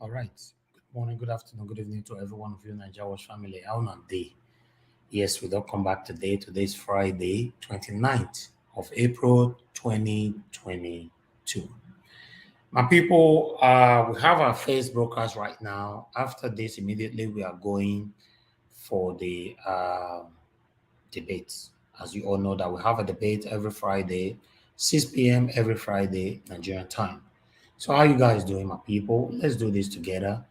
All right. Good morning, good afternoon, good evening to every one of you, Nigeria Watch family. How on day? Yes, we don't come back today. Today's Friday, 29th of April, 2022. My people, we have our face broadcast right now. After this, immediately we are going for the debates. As you all know, that we have a debate every Friday, 6 p.m. every Friday, Nigerian time. So how you guys doing, my people? Let's do this together.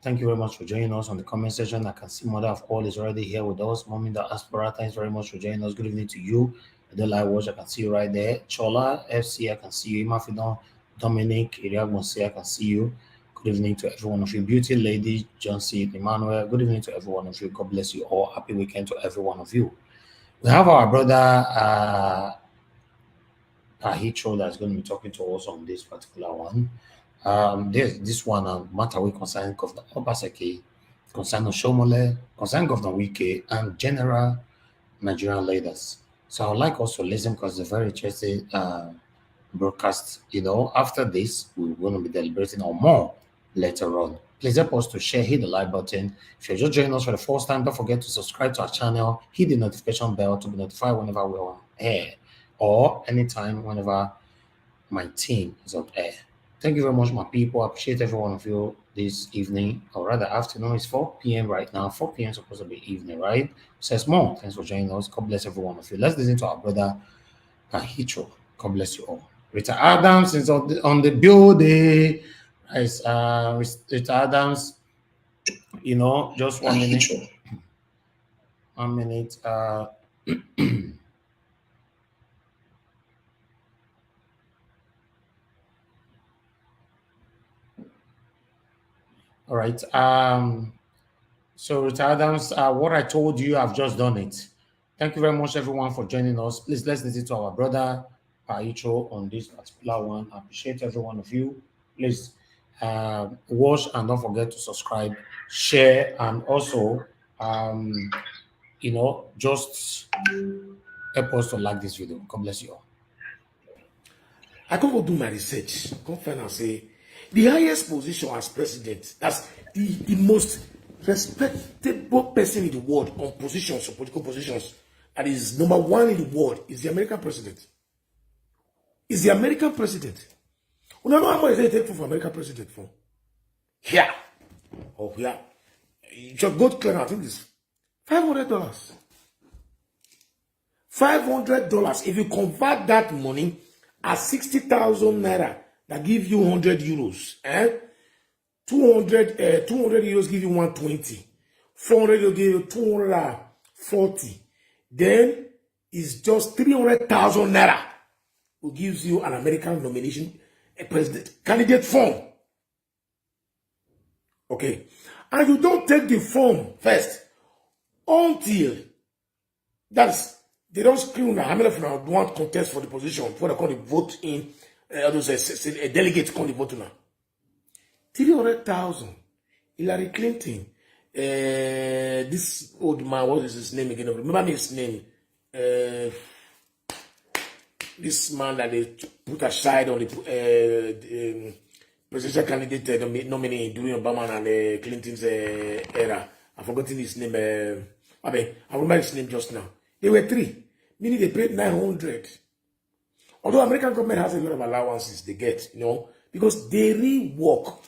Thank you very much for joining us on the comment section. I can see Mother of All is already here with us. Mommy the Aspera, thanks very much for joining us. Good evening to you. The live watch, I can see you right there. Chola FC, I can see you. Imafidon, Dominic, Iriagmonse, I can see you. Good evening to every one of you. Beauty Lady, John C. Emmanuel, good evening to every one of you. God bless you all. Happy weekend to every one of you. We have our brother Pahicho that's going to be talking to us on this particular one. This one matter we concern Governor Obaseki, concern Oshomole, concern Governor Wike, and general Nigerian leaders. So I would like us to listen because it's a very interesting broadcast. After this, we're going to be deliberating on more later on. Please help us to share, hit the like button. If you're just joining us for the first time, don't forget to subscribe to our channel, hit the notification bell to be notified whenever we're on air or anytime whenever my team is on air. Thank you very much, my people. I appreciate every one of you this evening, or rather afternoon. It's 4 p.m. right now. 4 p.m. is supposed to be evening, right? Says more. Thanks for joining us. God bless every one of you. Let's listen to our brother Pahicho. God bless you all. Rita Adams is on the building. Rita Adams, just 1 minute. 1 minute. All right. So Rita Adams, what I told you, I've just done it. Thank you very much, everyone, for joining us. Please let's listen to our brother Pahicho on this particular one. I appreciate every one of you. Please watch and don't forget to subscribe, share, and also just help us to like this video. God bless you all. I come go do my research. Come find and say the highest position as president, that's the most respectable person in the world on positions, on political positions, that is number one in the world, is the American president. Is the American president. You know how much they take for American president for? Here. Or here. Your gold clear, I think it's $500. $500. If you convert that money at 60,000 naira, that give you 100 euros. 200 euros give you 120. 400 will give you 240. Then it's just 300,000 naira who gives you an American nomination, a president candidate form. Okay. And you don't take the form first until they don't screen how many of you want contest for the position before they call the vote in. A delegate come the vote now. 300,000. Hillary Clinton. This old man, what is his name again? Remember me his name. This man that they put aside on the presidential candidate nominee during Obama and Clinton's era. I've forgotten his name. I mean, I remember his name just now. They were 3, meaning they paid 900. Although American government has a lot of allowances they get, because they rework.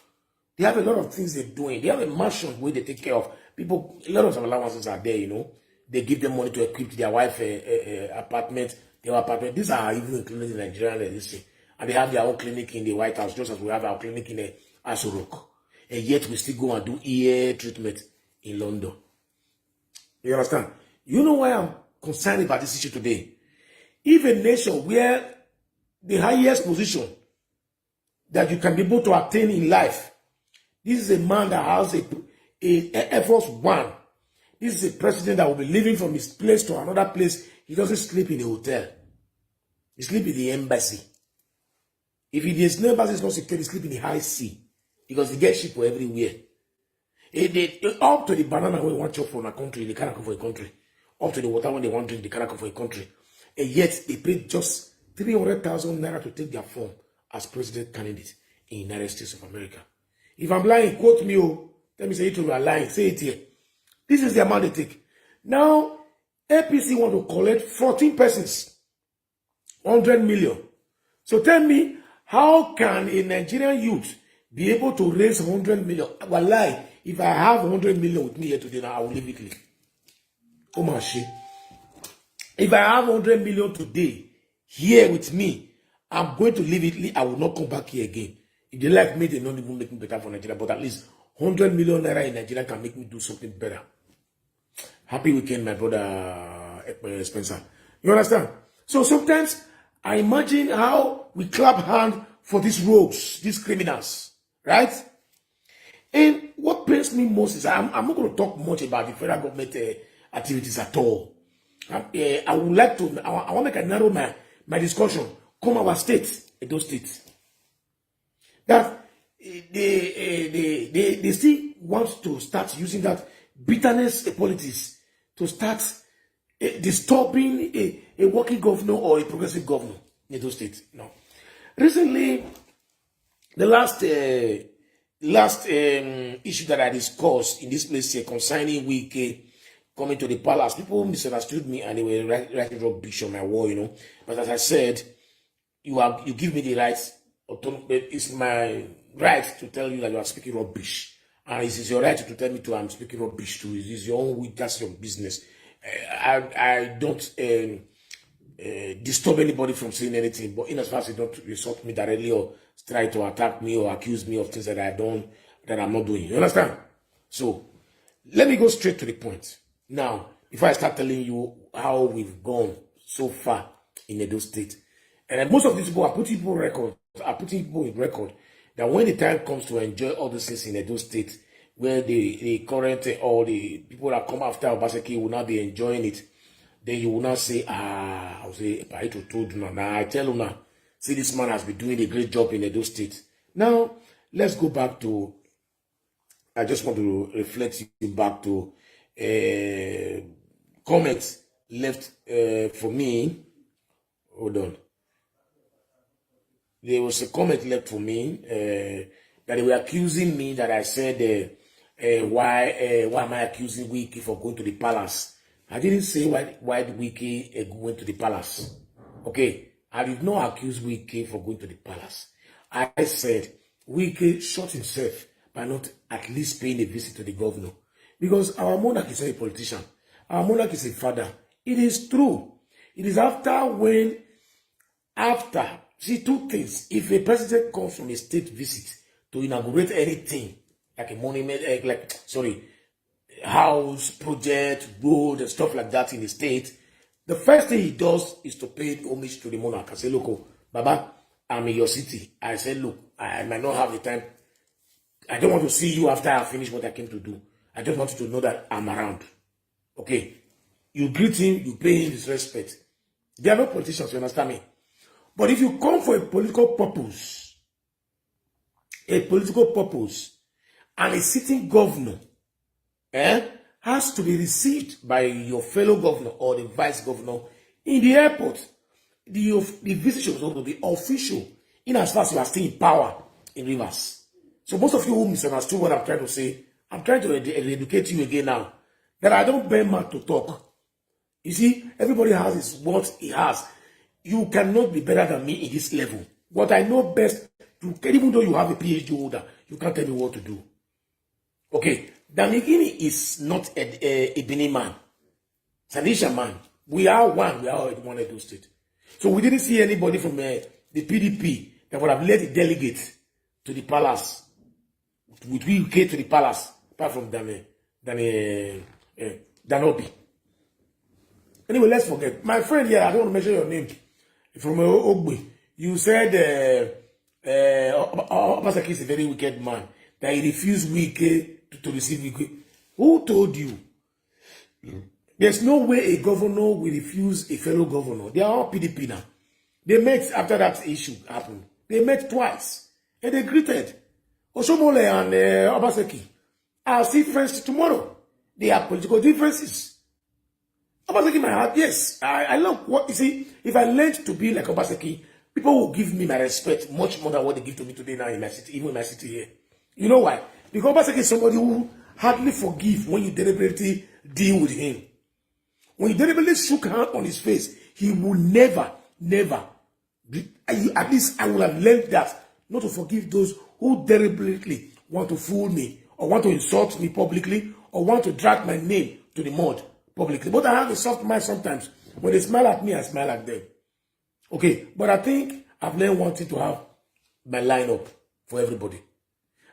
They have a lot of things they're doing. They have a mansion where they take care of people. A lot of allowances are there, They give them money to equip their wife apartment, their apartment. These are even included in Nigeria, and they have their own clinic in the White House, just as we have our clinic in Asurok. And yet we still go and do ear treatment in London. You understand? You know why I'm concerned about this issue today? If a nation where the highest position that you can be able to attain in life, this is a man that has a Air Force One. This is a president that will be living from his place to another place. He doesn't sleep in a hotel. He sleeps in the embassy. If he is no embassy, is not secure, he sleeps in the high sea. Because he gets ship for everywhere. Up to the banana when they want chop for a country, they cannot come for a country. Up to the water when they want drink, they cannot come for a country. And yet, they paid just 300,000 naira to take their form as president candidate in the United States of America. If I'm lying, quote me, let me say it, you are lying, say it here. This is the amount they take. Now, APC want to collect 14 persons, 100 million. So tell me, how can a Nigerian youth be able to raise 100 million? Well, lie. If I have 100 million with me here today, now I will leave it. Oh my shit. If I have 100 million today here with me, I'm going to leave it. I will not come back here again. If they like me, they don't even make me better for Nigeria. But at least 100 million naira in Nigeria can make me do something better. Happy weekend, my brother Spencer. You understand? So sometimes I imagine how we clap hand for these rogues, these criminals, right? And what pains me most is I'm not going to talk much about the federal government activities at all. I would like to, I want to narrow my discussion. Come our states, those states. That they still want to start using that bitterness politics to start disturbing a working governor or a progressive governor in those states. No. Recently, the last issue that I discussed in this place here concerning Wike coming to the palace, people misunderstood me and they were writing rubbish on my wall, But as I said, you give me the right, it's my right to tell you that you are speaking rubbish. And it is your right to tell me I'm speaking rubbish too. It is your own week, that's your business. I don't disturb anybody from saying anything, but in as far as you don't insult me directly or try to attack me or accuse me of things that I'm not doing. You understand? So let me go straight to the point. Now, before I start telling you how we've gone so far in Edo State, and most of these people are putting people in record that when the time comes to enjoy all these things in Edo State, where the current all the people that come after Obaseki will not be enjoying it, then you will not say, I will say, Paito told you now. I tell you now, see, this man has been doing a great job in Edo State. Now, let's go back to, I just want to reflect you back to comments left for me. Hold on. There was a comment left for me that they were accusing me that I said, why am I accusing Wiki for going to the palace? I didn't say why Wiki went to the palace. Okay, I did not accuse Wiki for going to the palace. I said Wiki shot himself by not at least paying a visit to the governor. Because our monarch is not a politician. Our monarch is a father. It is true. It is see, two things. If a president comes from a state visit to inaugurate anything, like a monument, house, project, road, and stuff like that in the state, the first thing he does is to pay homage to the monarch. I say, look, Baba, I'm in your city. I said, look, I might not have the time. I don't want to see you after I finish what I came to do. I just want you to know that I'm around. Okay. You greet him, you pay him his respect. They are not politicians, you understand me? But if you come for a political purpose, and a sitting governor has to be received by your fellow governor or the vice governor in the airport, the visit is going to be official in as far as you are still in power in Rivers. So most of you who misunderstood what I'm trying to say, I'm trying to educate you again now. that I don't bear mouth to talk. You see, everybody has what he has. You cannot be better than me in this level. What I know best, even though you have a PhD holder, you can't tell me what to do. Okay, Damigini is not a Benin man. It's an Asian man. We are one. We are one Edo State. So we didn't see anybody from the PDP that would have led a delegate to the palace. We came to the palace, apart from Danobi. Anyway, let's forget. My friend here, I don't want to mention your name. From Ogbe. You said Obaseki is a very wicked man. That he refused Wike to receive Wike. Who told you? There's no way a governor will refuse a fellow governor. They are all PDP now. They met after that issue happened. They met twice. And they greeted. Oshomole and Obaseki. I'll see friends tomorrow. They have political differences. Obaseki, my heart, yes. I love what you see. If I learned to be like Obaseki, people will give me my respect much more than what they give to me today now in my city, even in my city here. You know why? Because Obaseki is somebody who hardly forgive when you deliberately deal with him. When you deliberately shook hand on his face, he will never, at least I will have learned that, not to forgive those who deliberately want to fool me, or want to insult me publicly, or want to drag my name to the mud publicly. But I have a soft mind sometimes. When they smile at me, I smile at them. Okay, but I think I've learned one thing to have my lineup for everybody.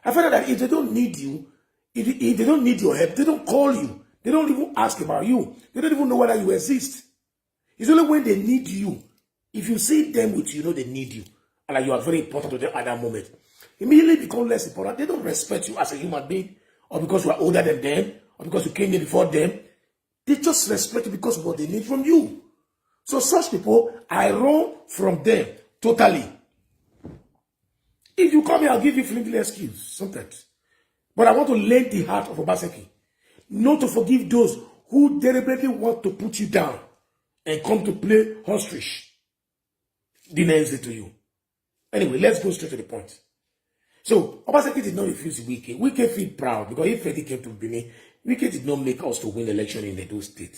I find out that if they don't need you, if they don't need your help, they don't call you. They don't even ask about you. They don't even know whether you exist. It's only when they need you. If you see them with you know they need you, and like you are very important to them at that moment, immediately become less important. They don't respect you as a human being, or because you are older than them, or because you came here before them. They just respect you because of what they need from you. So such people, I run from them totally. If you come here, I'll give you flimsy excuse sometimes. But I want to learn the heart of Obaseki. Not to forgive those who deliberately want to put you down and come to play ostrich. Didn't answer to you. Anyway, let's go straight to the point. So, Obaseki did not refuse Wike. Wike feel proud because if Fedi came to Benin, Wike did not make us to win the election in the Edo State.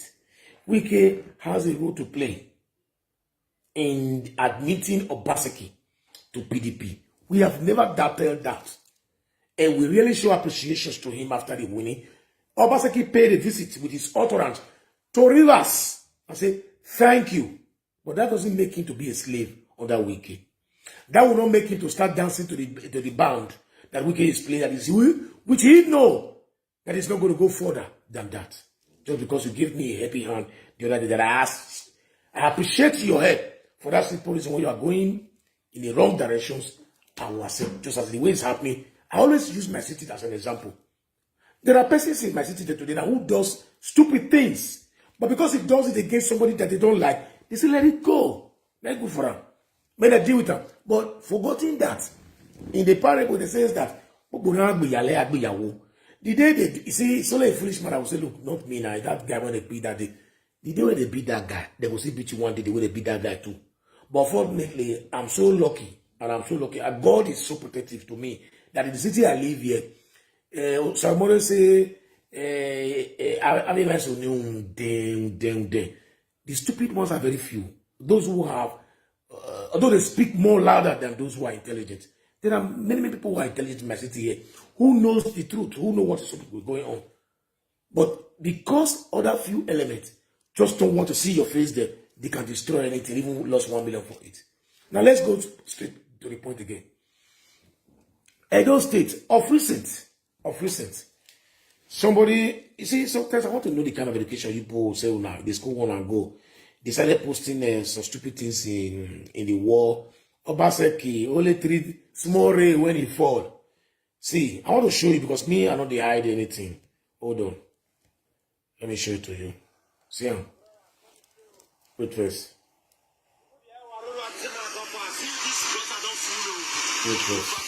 Wike has a role to play in admitting Obaseki to PDP. We have never doubted that. And we really show appreciation to him after the winning. Obaseki paid a visit with his utterance to Rivers and said, thank you. But that doesn't make him to be a slave under Wike. That will not make him to start dancing to the band that Wike is playing, that is, which he know that is not going to go further than that. Just because you give me a happy hand the other day that I asked. I appreciate your help for that simple reason. When you are going in the wrong directions, I will accept. Just as the way it's happening, I always use my city as an example. There are persons in my city today now who does stupid things. But because he does it against somebody that they don't like, they say, let it go. Let it go for them. May I deal with them. But forgetting that, in the parable, they says that, the day they, you see, it's only a foolish man, I will say, look, not me now, that guy when they beat that day. The day when they beat that guy, they will see beat you one day, the way they beat that guy too. But fortunately, I'm so lucky, and God is so protective to me, that in the city I live here, somebody say, the stupid ones are very few. Those who have, although they speak more louder than those who are intelligent. There are many people who are intelligent in my city here, who knows the truth, who know what is going on. But because other few elements just don't want to see your face there, they can destroy anything, even lost 1 million for it. Now let's go straight to the point again. Edo State, of recent, somebody, you see, sometimes I want to know the kind of education you people say, oh, now, the school want and go. They started posting some stupid things in the wall. Obaseki, only 3 small rain when he fall. See, I want to show you because me, I don't hide anything. Hold on. Let me show it to you. See him? Wait first. Wait first.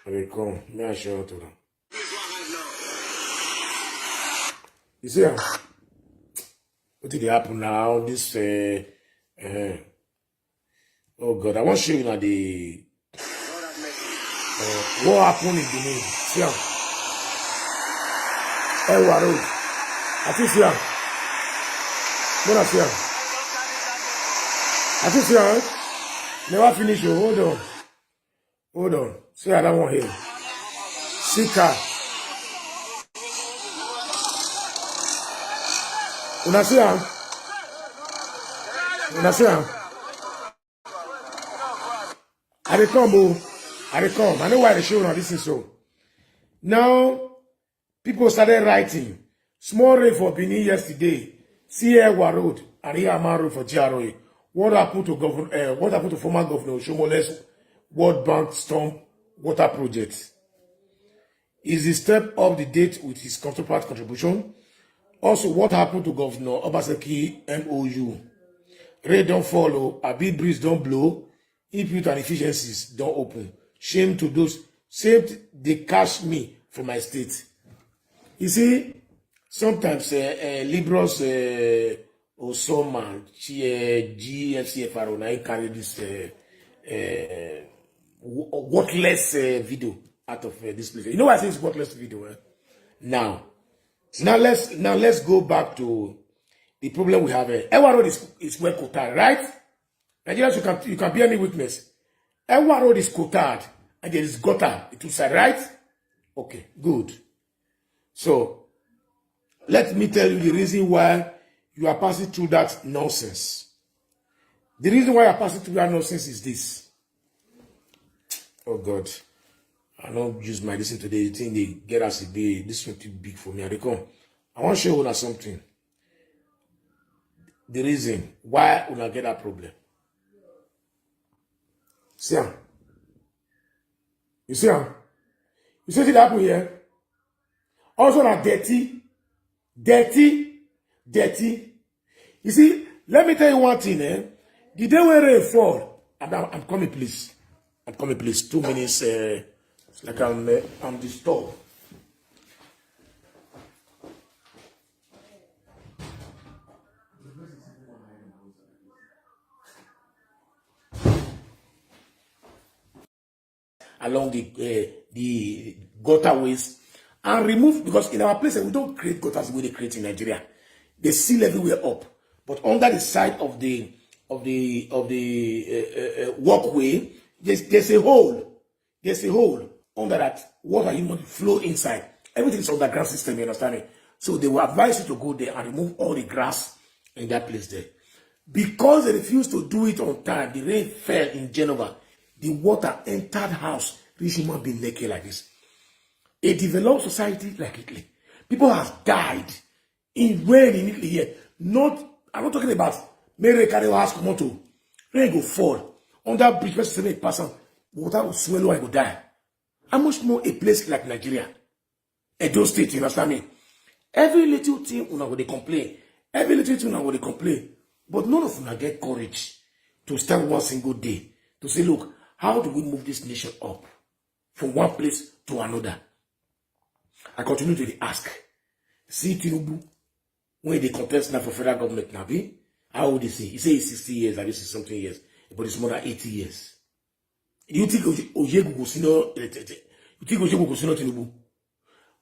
Okay, come. May I show it to them? You see him? What did happen now? This, oh God, I want to show you now the, what happened in Benin. See him? Ewa Road. I think see am. Mona see am. I think see am. Never finish you. Hold on. Hold on. See that one here. Sika. Una see am. Una see am. I dey come, oh. I dey come. I know why they show on this is so. Now, people started writing. Small rain for Benin yesterday. See Ewa Road and Iyama Road for GRA. What happened to former Governor Oshomole's World Bank Storm Water Project? Is the step up the date with his counterpart contribution? Also, what happened to Governor Obaseki MOU? Rain don't follow, a big breeze don't blow, input and efficiencies don't open. Shame to those saved they cash me for my state. You see, sometimes liberals Osoma, GFCFR, I carry this worthless video out of this place. You know why I say it's worthless video? Now let's go back to the problem we have. Ewa Road is well quoted, right? Nigerians, you can bear me witness. Ewa Road is quoted, and there is gutter to side, right? Okay, good. So let me tell you the reason why you are passing through that nonsense. The reason why you are passing through that nonsense is this. Oh God. I don't use my listen today. The thing they get us a day. This is too big for me. I come. I want to show you something. The reason why we get that problem. See him? You see him? You see what happened here? Also not dirty. You see, let me tell you one thing, The day when rain fall, I'm coming, please. I'm coming, please. 2 minutes, it's like I'm disturbed. Along the gutter-ways and remove, because in our place we don't create gutters the way they create in Nigeria. They seal everywhere up, but under the side of the walkway, there's a hole. There's a hole under that water you know flow inside. Everything is underground system. You understand me? So they will advise you to go there and remove all the grass in that place there. Because they refused to do it on time, the rain fell in Genova. The water entered house. This human being naked like this. A developed society like Italy, people have died in rain in Italy here. I'm not talking about Mary carry house come on to rain go fall under bridge person say pass on, water will swallow and go die. How much more a place like Nigeria, Edo State? You understand me? Every little thing una go dey complain. Every little thing una go dey complain, but none of una get courage to stand one single day to say, look, how do we move this nation up from one place to another? I continue to ask. See Tinubu, when they contest now for federal government now, how would they say? He say it's 60 years, and this is something years, but it's more than 80 years. You think Ojegu go sino? You think Ojegu go sino Tinubu?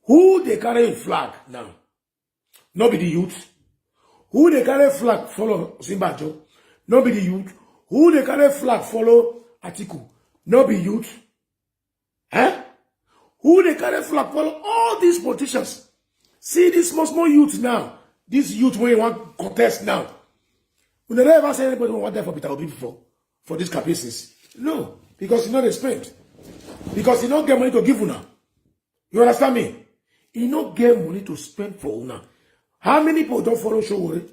Who they carry a flag now? Not be the youth. Who they carry flag follow Simbajo? Not be the youth. Who they carry flag follow Atiku? Not be youth. Huh? Who they carry flag follow all these politicians? See this small youth now. This youth when you want contest now. We never ever say anybody want that for Peter Obi for these capacities. No, because you know they spend. Because you don't get money to give una. You understand me? You don't get money to spend for una. How many people don't follow Showore?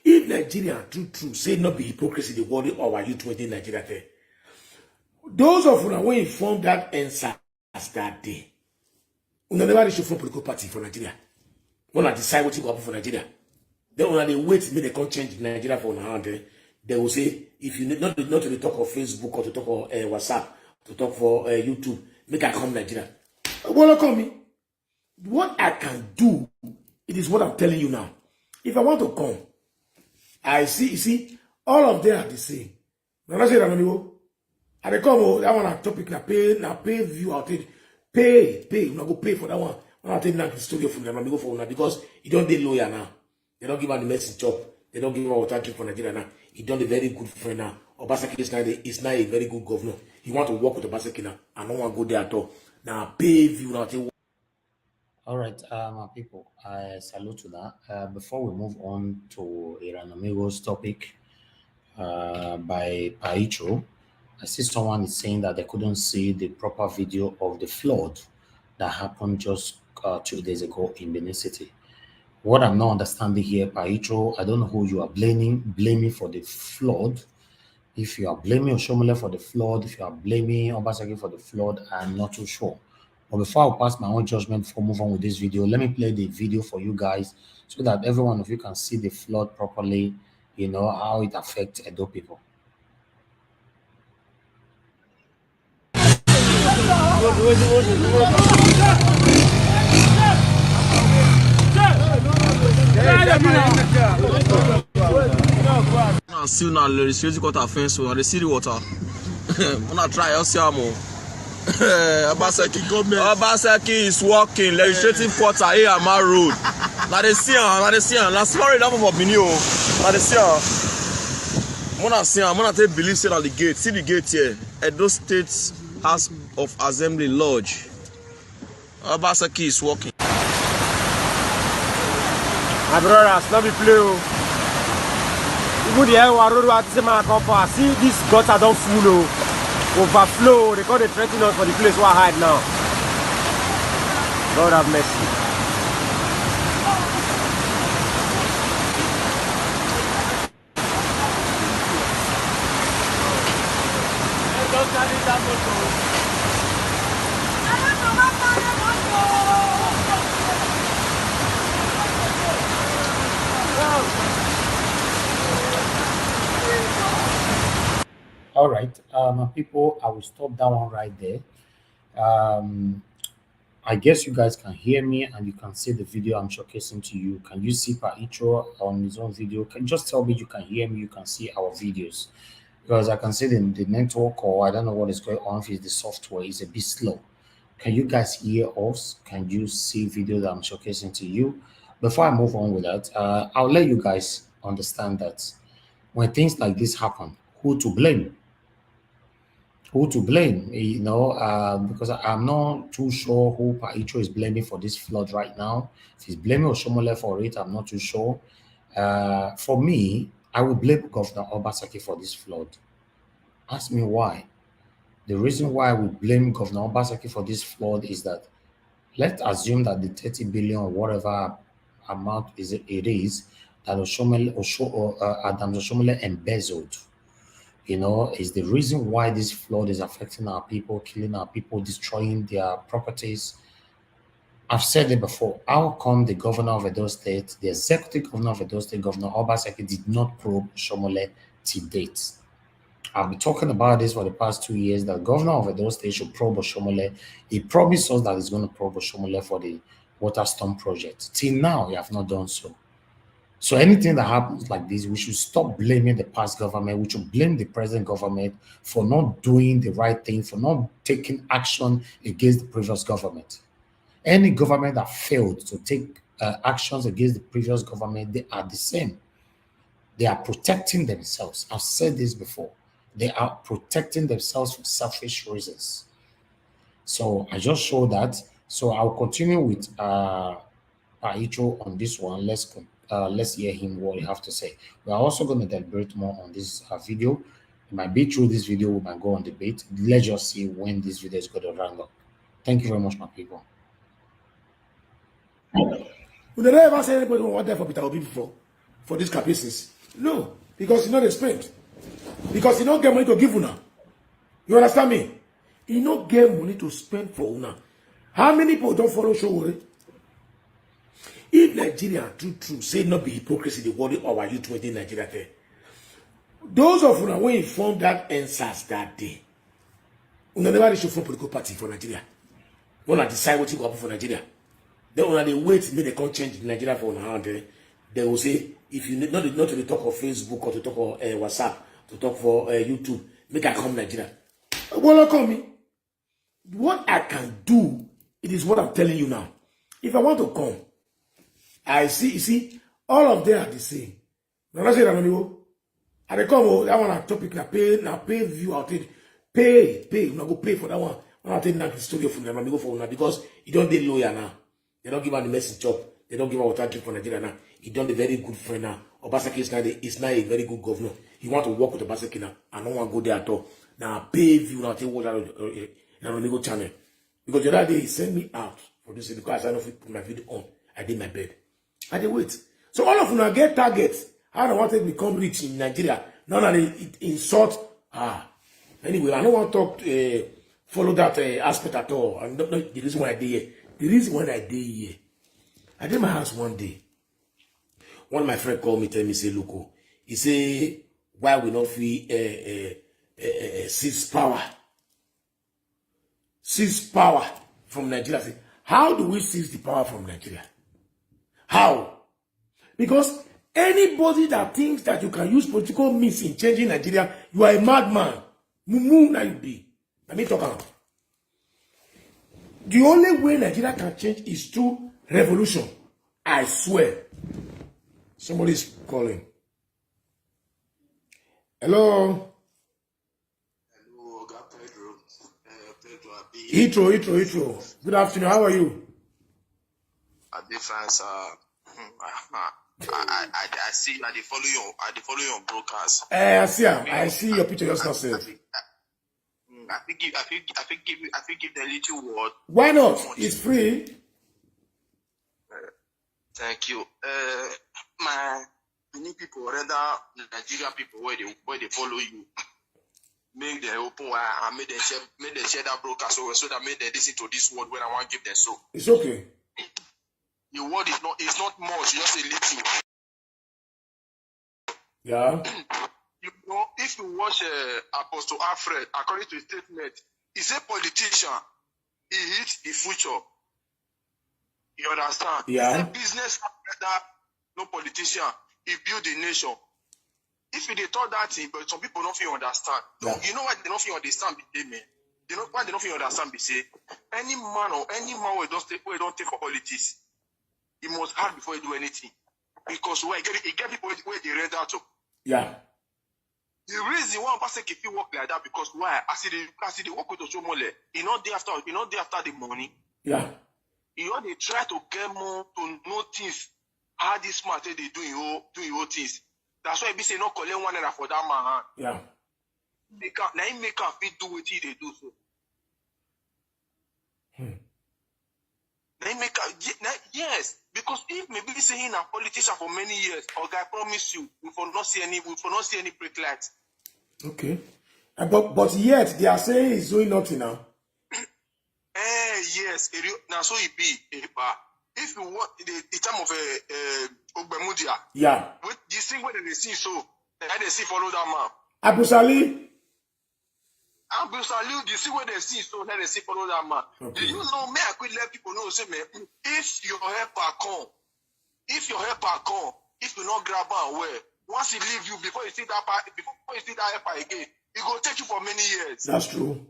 If Nigeria true say not be hypocrisy, the worry of our youth within Nigeria there. Those of una when informed that answer that day. Una never reach from political party for Nigeria. When I decide what you go happen for Nigeria. Then when they wait, make they can't change Nigeria for now. They will say, if you not to talk of Facebook or to talk of WhatsApp, to talk for YouTube, make I come Nigeria. Well, call me. What I can do, it is what I'm telling you now. If I want to come, I see, you see, all of them are the same. Now I say that I come, that one a topic, na pay view out it. Pay, you not go pay for that one. When I take now the studio from them, I go for una because he don't dey lawyer now. They don't give her the medicine chop. They don't give her water drink for Nigeria now. He done a very good friend now. Obaseki is now a very good governor. He want to work with Obaseki now. I don't want to go there at all. Now pay view now. All right, my people, I salute to that. Before we move on to Iran Amigos topic by Paicho, I see someone is saying that they couldn't see the proper video of the flood that happened just 2 days ago in Benin City. What I'm not understanding here, Paicho, I don't know who you are blaming for the flood. If you are blaming Oshomole for the flood, if you are blaming Obaseki for the flood, I'm not too sure. But before I pass my own judgment before move on with this video, let me play the video for you guys so that every one of you can see the flood properly, you know, how it affects Edo people. Still now the security quarter fence, so they see the water. Wanna try LCMO. Obaseki is working legislative quarter here at my road. Now they see him. Last story that for Benin. Now they see him. Mona take believe say at the gate. See the gate here. Edo State House of Assembly Lodge. Obaseki is working. My brothers, not be play. Even the air road I see this gutter don't full overflow. They call the threaten us for the place where I hide now. God have mercy. All right, my people, I will stop that one right there. I guess you guys can hear me and you can see the video I'm showcasing to you. Can you see Paicho on his own video? Can you just tell me you can hear me, you can see our videos? Because I can see the network, or I don't know what is going on if the software is a bit slow. Can you guys hear us? Can you see video that I'm showcasing to you? Before I move on with that, I'll let you guys understand that when things like this happen, who to blame? Who to blame, you know, because I'm not too sure who Paicho is blaming for this flood right now. If he's blaming Oshomole for it, I'm not too sure. For me, I will blame Governor Obaseki for this flood. Ask me why. The reason why I would blame Governor Obaseki for this flood is that let's assume that the 30 billion or whatever amount it is that Adams Oshomole embezzled, you know, is the reason why this flood is affecting our people, killing our people, destroying their properties. I've said it before. How come the governor of Edo State, the executive governor of Edo State, Governor Obaseki, did not probe Oshomole to date? I've been talking about this for the past 2 years, that governor of Edo State should probe Oshomole. He promised us that he's going to probe Oshomole for the water storm project. Till now, he have not done so. So anything that happens like this, we should stop blaming the past government. We should blame the present government for not doing the right thing, for not taking action against the previous government. Any government that failed to take actions against the previous government, they are the same. They are protecting themselves. I've said this before. They are protecting themselves for selfish reasons. So I just show that. So I'll continue with Paicho on this one. Let's hear him what he have to say. We are also going to deliberate more on this video. It might be through this video, we might go on debate. Let's just see when this video is going to round up. Thank you very much, my people. We never ever say anybody want there for Peter Obi before for these capacities. No, because you know they spend. Because you don't get money to give una. You understand me? You don't get money to spend for una. How many people don't follow Showore? If Nigeria true say not be hypocrisy, the worry our youth within Nigeria there. Those of una who informed that answers that day, una never reach for political party for Nigeria. Una decide what you go up for Nigeria. Then when they wait, maybe they can't change Nigeria for one hand. They will say, if you not to talk of Facebook or to talk of WhatsApp, to talk for YouTube, make I come Nigeria. Well, call me. What I can do, it is what I'm telling you now. if I want to come, I see, you see, all of them are the same. Now, say that I dey come, that one a topic, now pay view, I'll take, pay, now go pay for that one. I'll take the studio from them, go for now, because you don't dey lawyer now. They don't give out the message job. They don't give out water drink for Nigeria now. He done a very good friend now. Obaseki is now a very good governor. He want to work with Obaseki now. I don't want to go there at all. Now pay view, now take watch out on the channel. Because the other day he sent me out for this because I don't put my video on. I did my bed. I did wait. So all of them get targets. I don't want to become rich in Nigeria. None of it insult. Anyway, I don't want to talk follow that aspect at all. I don't know the reason why I did here. The reason why I did here. I did my house one day. One of my friends called me, tell me, say, look, he say, why we not feel seize power? Seize power from Nigeria. I say, how do we seize the power from Nigeria? How? Because anybody that thinks that you can use political means in changing Nigeria, you are a madman. Mumu na you be. Let me talk about. The only way Nigeria can change is through revolution. I swear. Somebody's calling. Hello. Hello, Oga Pedro. Hitro. Good afternoon. How are you? I dey fine, sir. I see. I dey follow your broadcast. I see your picture just now, sir. I think give the little word. Why not? It's free. Thank you. My many people, rather Nigerian people, where they follow you, make them open wire and make them share that broadcast so that make them listen to this word when I want to give them so. It's okay. The word is not much, just a little. Yeah. You know, if you watch Apostle Alfred, according to his statement, he's a politician. He hits the future. You understand? Yeah. He's a business that no politician. He built the nation. If they thought that thing, but some people don't feel understand. Yeah. You know why they don't feel understand? You know why they don't feel understand? Be say any man who don't take for politics, he must hard before he do anything. Because where he get people where they rent out to. Yeah. The reason why Obaseki if you work like that because why? As they work with Osomole, you know day after the money. Yeah. You know they try to get more to know things. How this smart they do your things. That's why be say not collect 1 naira for that man. Yeah. Now he make her fit do what they do so. Now he make her yes, because if maybe saying a politician for many years, or guy promise you, we will not see any brake lights. Okay. But yet they are saying he's doing nothing now. Yes, now so it be. If you want the time of Ogbemudia, yeah. With this thing where they see so, they see follow that man. Abu Salih, you see where they see so, they see follow that man. Okay. Do you know me? I could let people know say me if your helper come, if you not grab her well, once he leave you before you see that helper again, it will take you for many years. That's true.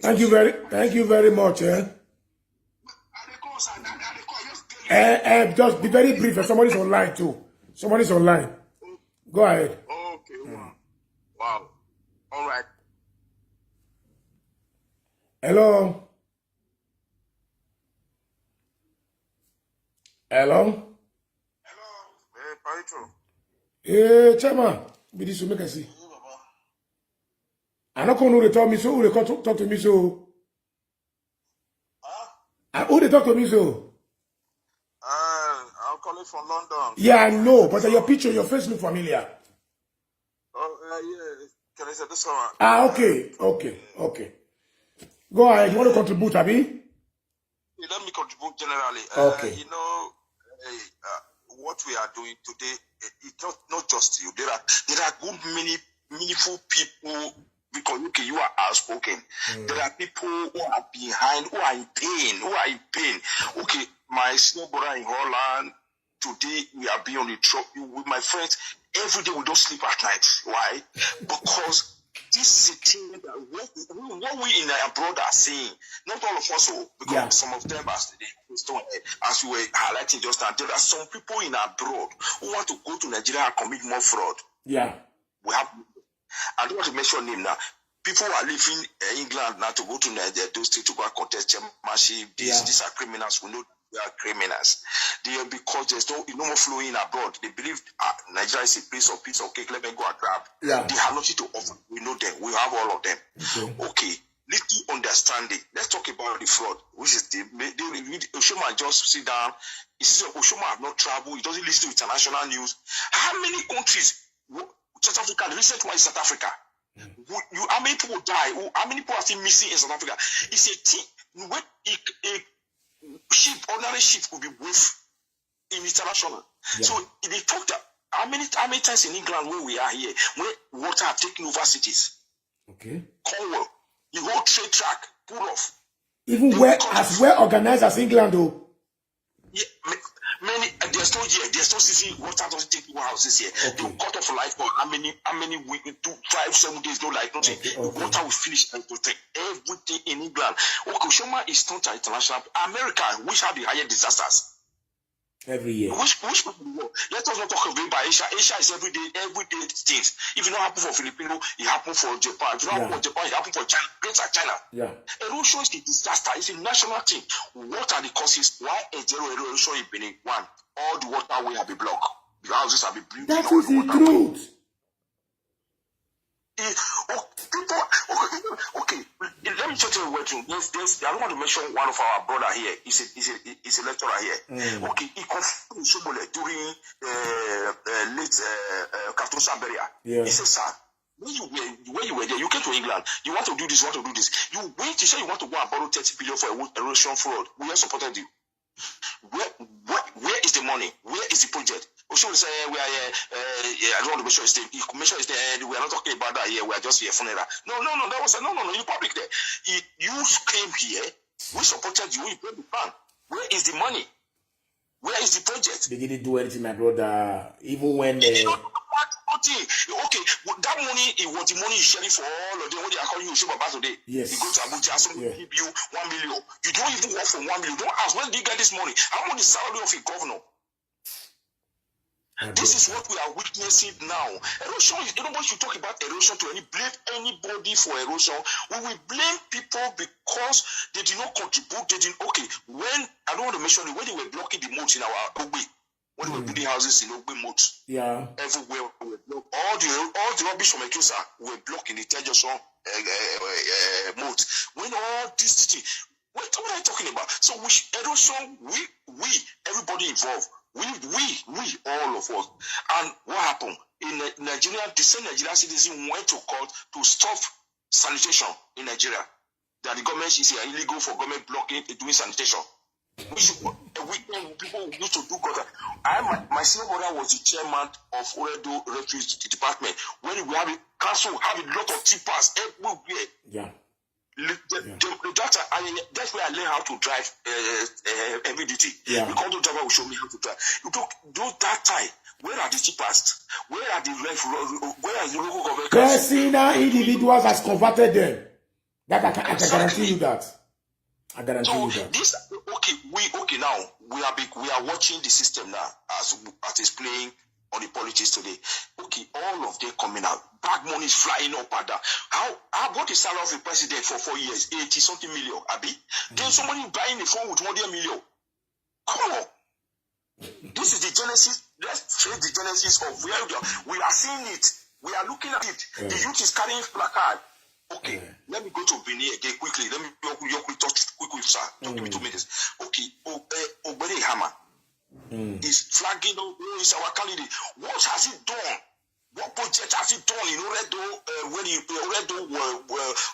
Thank you very much. Just be very brief. Somebody's online too. Somebody's online. Go ahead. Okay. Wow. All right. Hello. Hey, Paito. Hey, Chama. Be this make I see. I not come to talk me so. Who they talk to me so? Who they talk to me so? I'm calling from London. Yeah, I know, but your picture, your face look familiar. Yeah. Can I say this one? Okay. Go ahead. You want to contribute, Abi? Let me contribute generally. Okay. What we are doing today, it's not just you. There are good many meaningful people. Because you are outspoken. There are people who are behind, who are in pain. Okay, my small brother in Holland, today we are being on the truck with my friends. Every day we don't sleep at night. Why? Because this is a thing that what we in abroad are saying, not all of us, because some of them, as we were highlighting just now, there are some people in abroad who want to go to Nigeria and commit more fraud. Yeah. We have, I don't want to mention name now. People are leaving England now to go to Nigeria, those states to go and contest chairmanship. These are criminals. We know they are criminals. They are, because there's no more flowing abroad. They believe Nigeria is a place of peace or cake. Let me go and grab. Yeah. They have nothing to offer. We know them. We have all of them. Okay. Little understanding. Let's talk about the fraud, which is Oshoma just sit down. Oshoma have not traveled. He doesn't listen to international news. How many countries? South Africa. The recent one is South Africa. How many people die? How many people are still missing in South Africa? It's a thing. When a ship, ordinary ship, could be worth in international. So they talked how many times in England where we are here, where water have taken over cities. Okay. Cornwall, the whole trade track pull off. Even as well organized as England, though. Yeah, many there's no city water doesn't take over houses here. They will cut off life for how many weeks, 2, 5, 7 days, no light, nothing. Water will finish and protect everything in England. Shoma is not international. America, which have the higher disasters every year. Which let us not talk about Asia. Asia is everyday things. If it not happen for Filipino, it happen for Japan. If it not happen for Japan, it happen for China. Greater China. Yeah. Erosion is a disaster. It's a national thing. What are the causes? Why erosion in Benin? One, all the waterway have been blocked. The houses have been built. That is the truth. Okay, let me tell you what. I don't want to mention one of our brother here. He's a lecturer here. Okay, he confirmed Shobole during late Captain Samberia. Yeah. He said, sir, when you were there, you came to England, you want to do this, You wait, you say you want to go and borrow 30 billion for erosion fraud. We have supported you. Where is the money? Where is the project? Oshun say we are I don't want to make sure it's we are not talking about that here. We are just here funeral. No. That was no. You public there. You came here. We supported you. We paid the plan. Where is the money? Where is the project? They didn't do anything, my brother. Even when okay, that money it was the money you sharing for all of them. What they are calling you Shobaba today. Yes. You go to Abuja, someone give you 1 million. You don't even work for 1 million. Don't ask when do you get this money? How much is the salary of a governor? This is what we are witnessing now. Erosion is, nobody should talk about erosion to blame anybody for erosion. We will blame people because they did not contribute. They didn't. Okay, when I don't want to mention it, when they were blocking the moats in our Ogbe, when they were building houses in Ogbe moats, everywhere we were blocked. All the rubbish from Ekiusa were blocking the Tejoson moat. When all these things, what are you talking about? So erosion, we everybody involved. We, all of us. And what happened? In Nigeria, the same Nigerian citizen went to court to stop sanitation in Nigeria. That the government is illegal for government blocking doing sanitation. People used to do gutter. My senior brother was the chairman of Oredo Refuse Department. When we have a council, have a lot of tippers everywhere. Yeah. That's where I learned how to drive heavy duty. Yeah. Because the driver will show me how to drive. You do that time. Where are the cheapest? Where are the local government? Personal individuals has converted them. That I can guarantee you that. I guarantee you that. This now we are watching the system now as it's playing on the politics today. Okay, all of them coming out. Bad money is flying up and down. How what is salary of the president for 4 years? 80-something million, Abi? Then somebody buying a phone with 1 million. Come on. This is the genesis. Let's trace the genesis of where we are seeing it. We are looking at it. The youth is carrying placard. Okay, let me go to Benin again quickly. Let me touch quickly, sir. Don't give me 2 minutes. Okay, Obere Hammer is flagging. Is our candidate. What has he done? What project has he done in Oredo when he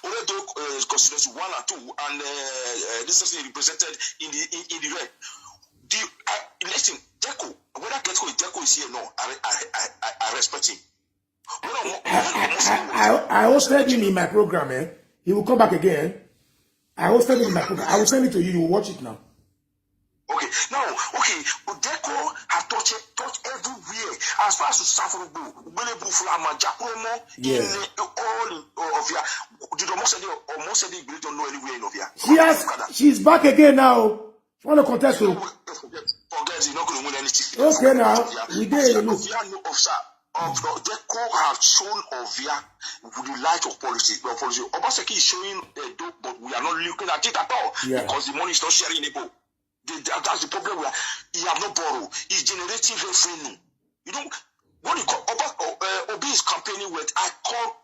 Oredo constituency 1 and 2 and this is represented in the red. Listen, Deco, whether Deco is here, no, I respect him. I hosted him in my program, He will come back again. I hosted him in my program. I will send it to you. You will watch it now. Okay. Now, okay, Odeko have touched everywhere. As far as Safurubu, Belebu Flama, Japromo, in all of ya, did almost say you don't know anywhere in Ovia. She's back again now. She want to contest you. Forget you're not going to win anything. Okay, now we did look. Odeko have shown Ovia with the light of policy. Well, policy. Obaseki is showing but we are not looking at it at all because the money is not sharing able. That's the problem. He have no borrow. He's generating revenue. You know what you call Obi is campaigning with. I caught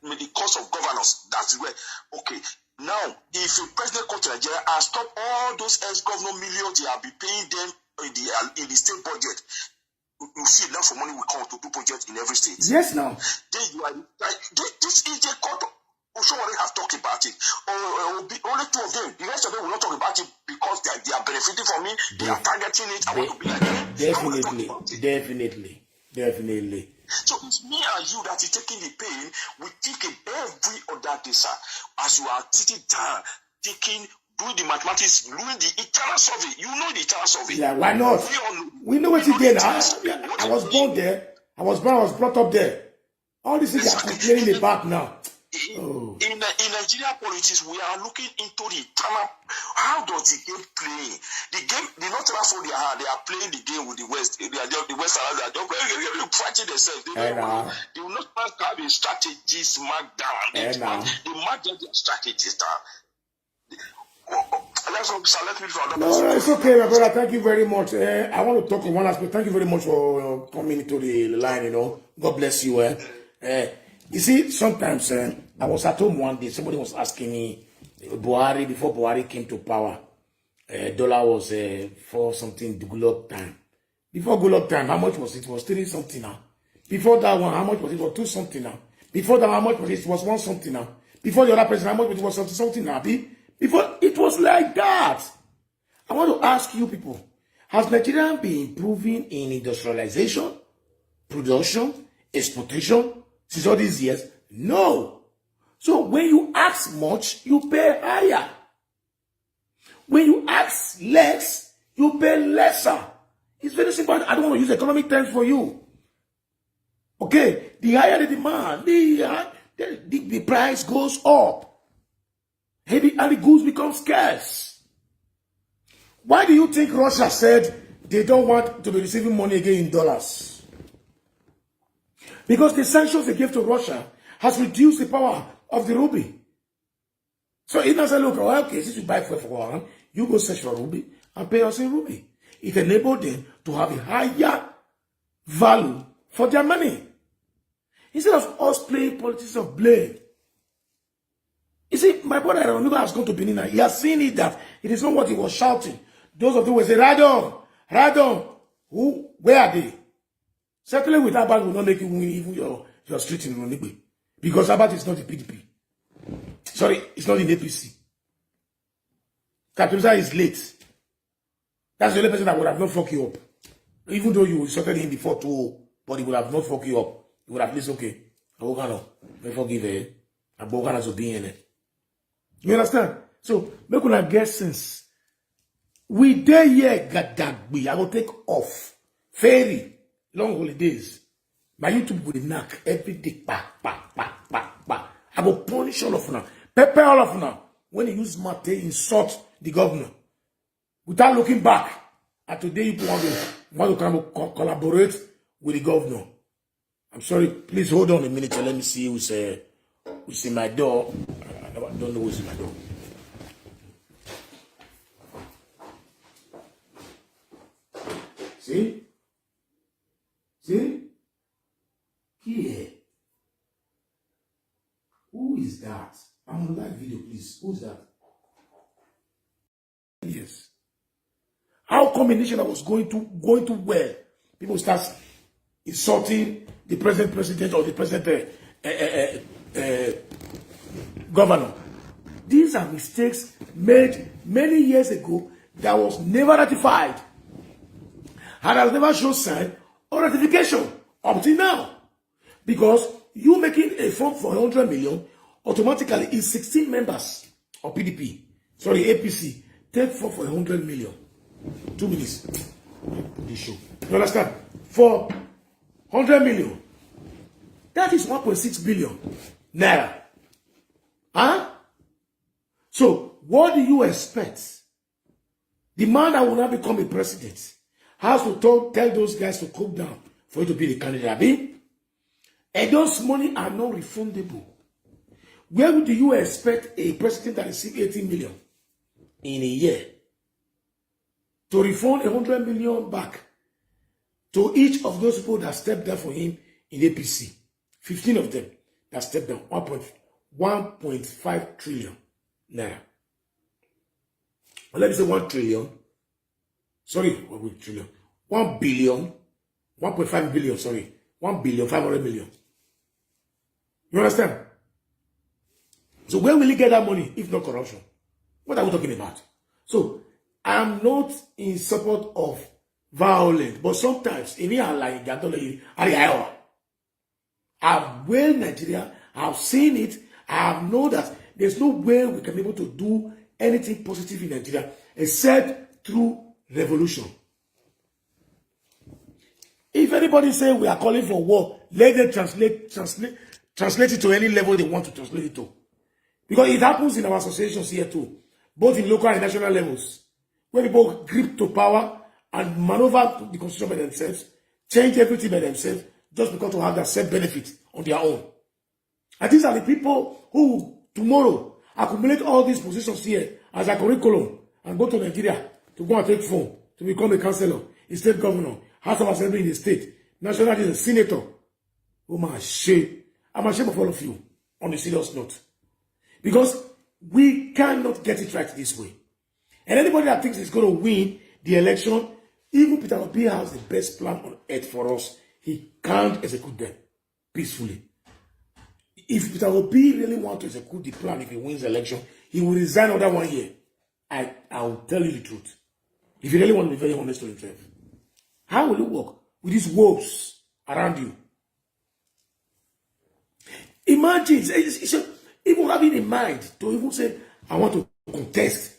the cost of governance. That's the way. Okay. Now, if a president comes to Nigeria and stop all those ex-governor millions they have been paying them in the state budget, you see enough money will come to do projects in every state. Yes, now. Then you are this is a court. Somebody have talked about it. Only two of them. The rest of them will not talk about it because they are benefiting from it. They are targeting it. I want to be like them. Definitely. So it's me and you that is taking the pain. We take every other day, sir. As you are sitting down, doing the mathematics, doing the internal survey. You know the internal survey. Yeah, why not? We know what you did. I was born there. I was brought up there. All these things are complaining about now. In Nigerian politics, we are looking into the internal. How does the game play? The game, the not transfer they are playing the game with the West. The West are just fighting themselves. They will not have a strategy smackdown. They mark their strategies down. No, it's okay, my brother. Thank you very much. I want to talk on one aspect. Thank you very much for coming into the line. You know, God bless you. You see, sometimes I was at home one day. Somebody was asking me, Buhari, before Buhari came to power, dollar was for something Goodluck time. Before Goodluck time, how much was it? It was 3 something now. Before that one, how much was it? It was 2 something now. Before that, how much was it? It was 1 something now. Before the other president, how much was it? It was something now. Before it was like that. I want to ask you people, has Nigeria been improving in industrialization, production, exportation since all these years? No. So when you ask much, you pay higher. When you ask less, you pay lesser. It's very simple. I don't want to use economic terms for you. Okay, the higher the demand, the price goes up. And the goods become scarce. Why do you think Russia said they don't want to be receiving money again in dollars? Because the sanctions they gave to Russia has reduced the power of the ruble. So it doesn't look, okay, since you buy fuel for 1, you go search for ruble and pay us in ruble. It enabled them to have a higher value for their money. Instead of us playing politics of blame. You see, my brother Ronaldo has gone to Benin. He has seen it that it is not what he was shouting. Those of them will say, Radon, where are they? Settling with Abat will not make you win even your street in Ronigbe. Because Abat is not the PDP. Sorry, it's not in APC. Kapimsa is late. That's the only person that would have not fucked you up. Even though you insulted him before too, but he would have not fucked you up. He would have at least, okay, I forgive it. You understand? So, make una get sense. We there here, Gadagbi. I will take off. Ferry. Long holidays. My YouTube will knock every day. I will punish all of them. Pepper all of them. When you use Mate, insult the governor. Without looking back. And today you want to collaborate with the governor. I'm sorry. Please hold on a minute. Let me see who's in my door. I don't know who's in my door. See? Here. Who is that? I'm on live video, please. Who's that? Yes. How combination was going to well? People start insulting the president or the president governor. These are mistakes made many years ago that was never ratified and has never shown sign of ratification up till now. Because you making a form for 100 million automatically is 16 members of PDP. Sorry, APC. Take form for 100 million. 2 minutes. This show. You understand? For 100 million. That is 1.6 billion naira. Huh? So, what do you expect? The man that will not become a president has to tell those guys to cool down for you to be the candidate. And those money are not refundable. Where do you expect a president that receives 18 million in a year to refund 100 million back to each of those people that stepped down for him in APC? 15 of them that stepped down, 1.5 trillion naira. Well, let me say 1 trillion. Sorry, 1 trillion. 1 billion, 1.5 billion, sorry. 1 billion, 500 million. You understand? So where will he get that money if not corruption? What are we talking about? So I'm not in support of violence, but sometimes I've well Nigeria, I've seen it, I know that there's no way we can be able to do anything positive in Nigeria except through revolution. If anybody say we are calling for war, let them translate it to any level they want to translate it to. Because it happens in our associations here too, both in local and national levels, where people grip to power and maneuver the constitution by themselves, change everything by themselves, just because to have that self-benefit on their own. And these are the people who tomorrow accumulate all these positions here as a curriculum and go to Nigeria to go and take form, to become a councillor, a state governor, House of Assembly in the state, national a senator. Oh my shame. I'm ashamed of all of you on a serious note. Because we cannot get it right this way. And anybody that thinks he's going to win the election, even Peter Obi has the best plan on earth for us, he can't execute them peacefully. If Peter Obi really wants to execute the plan, if he wins the election, he will resign under 1 year. I will tell you the truth. If you really want to be very honest to himself. How will you work with these wolves around you? Imagine, even having in mind to even say, I want to contest.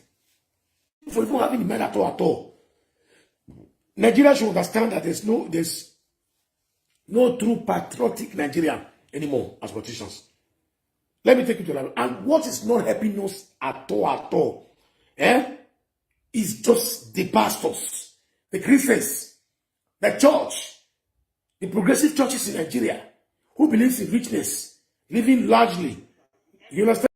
For even having in mind at all. Nigeria should understand that there's no true patriotic Nigerian anymore as politicians. Let me take you to that. And what is not helping us at all, is just the pastors, the Christians, the church, the progressive churches in Nigeria, who believes in richness, living largely. You understand?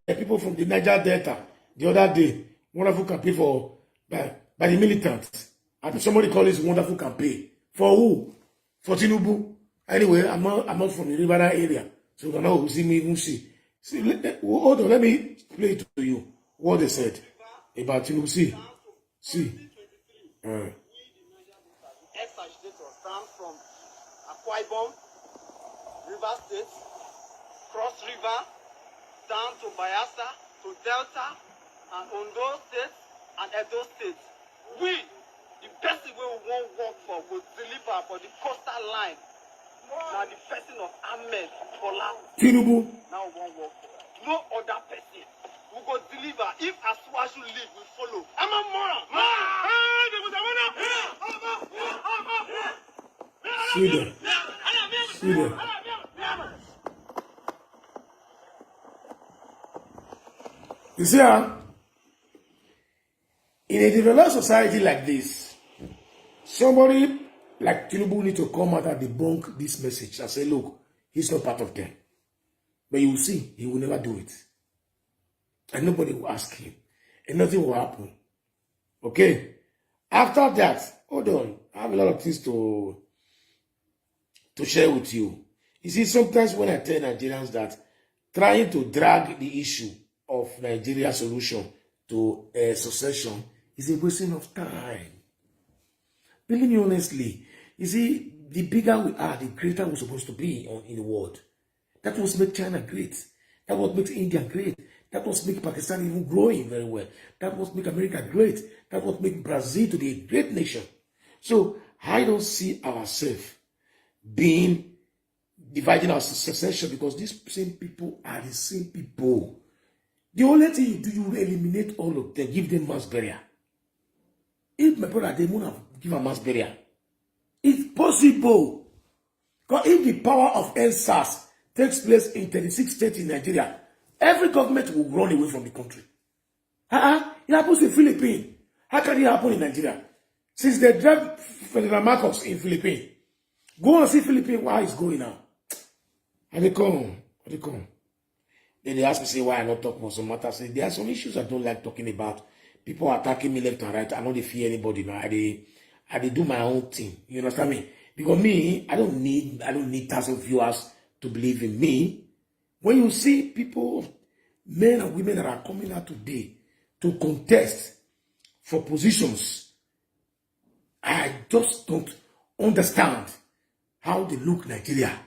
People from the Niger Delta the other day, wonderful campaign by the militants. And somebody called it wonderful campaign. For who? For Tinubu. Anyway, I'm not from the River area. So you know who see me, who see. Hold on, let me play it to you. What they said about Tinubu. See. Ex-agitator stand from Akwa Ibom, River State, Cross River, down to Bayelsa, to Delta, and Ondo State, and Edo State. We, the person we won't work for, will deliver for the coastal line. Now the person of Ahmed Bola Tinubu. Now we won't work for. No other person. We go deliver. If Aswaju leave, we follow. I'm a moron. See them. You see, in a developed society like this, somebody like Tinubu need to come out and debunk this message and say, look, he's not part of them. But you will see, he will never do it. And nobody will ask him. And nothing will happen. Okay? After that, hold on. I have a lot of things to share with you. You see, sometimes when I tell Nigerians that trying to drag the issue of Nigeria solution to a succession is a wasting of time. Believe me honestly, you see, the bigger we are, the greater we're supposed to be in the world. That was make China great. That was make India great. That was make Pakistan even growing very well. That was make America great. That was make Brazil to be a great nation. So I don't see ourselves dividing our succession because these same people are the same people. The only thing you do, you will eliminate all of them, give them mass burial. If my brother, they won't have give a mass burial. It's possible. Because if the power of NSAS takes place in 36 states in Nigeria, every government will run away from the country. It happens in Philippines. How can it happen in Nigeria? Since they drive Federal Marcos in Philippines, go and see Philippines, why it's going now. And they come. Then they ask me, say, why I not talk about some matters. Say, there are some issues I don't like talking about. People are attacking me left and right. I don't fear anybody now. I do my own thing. You understand me? Because me, I don't need thousands of viewers to believe in me. When you see people, men and women that are coming out today to contest for positions, I just don't understand how they look Nigeria.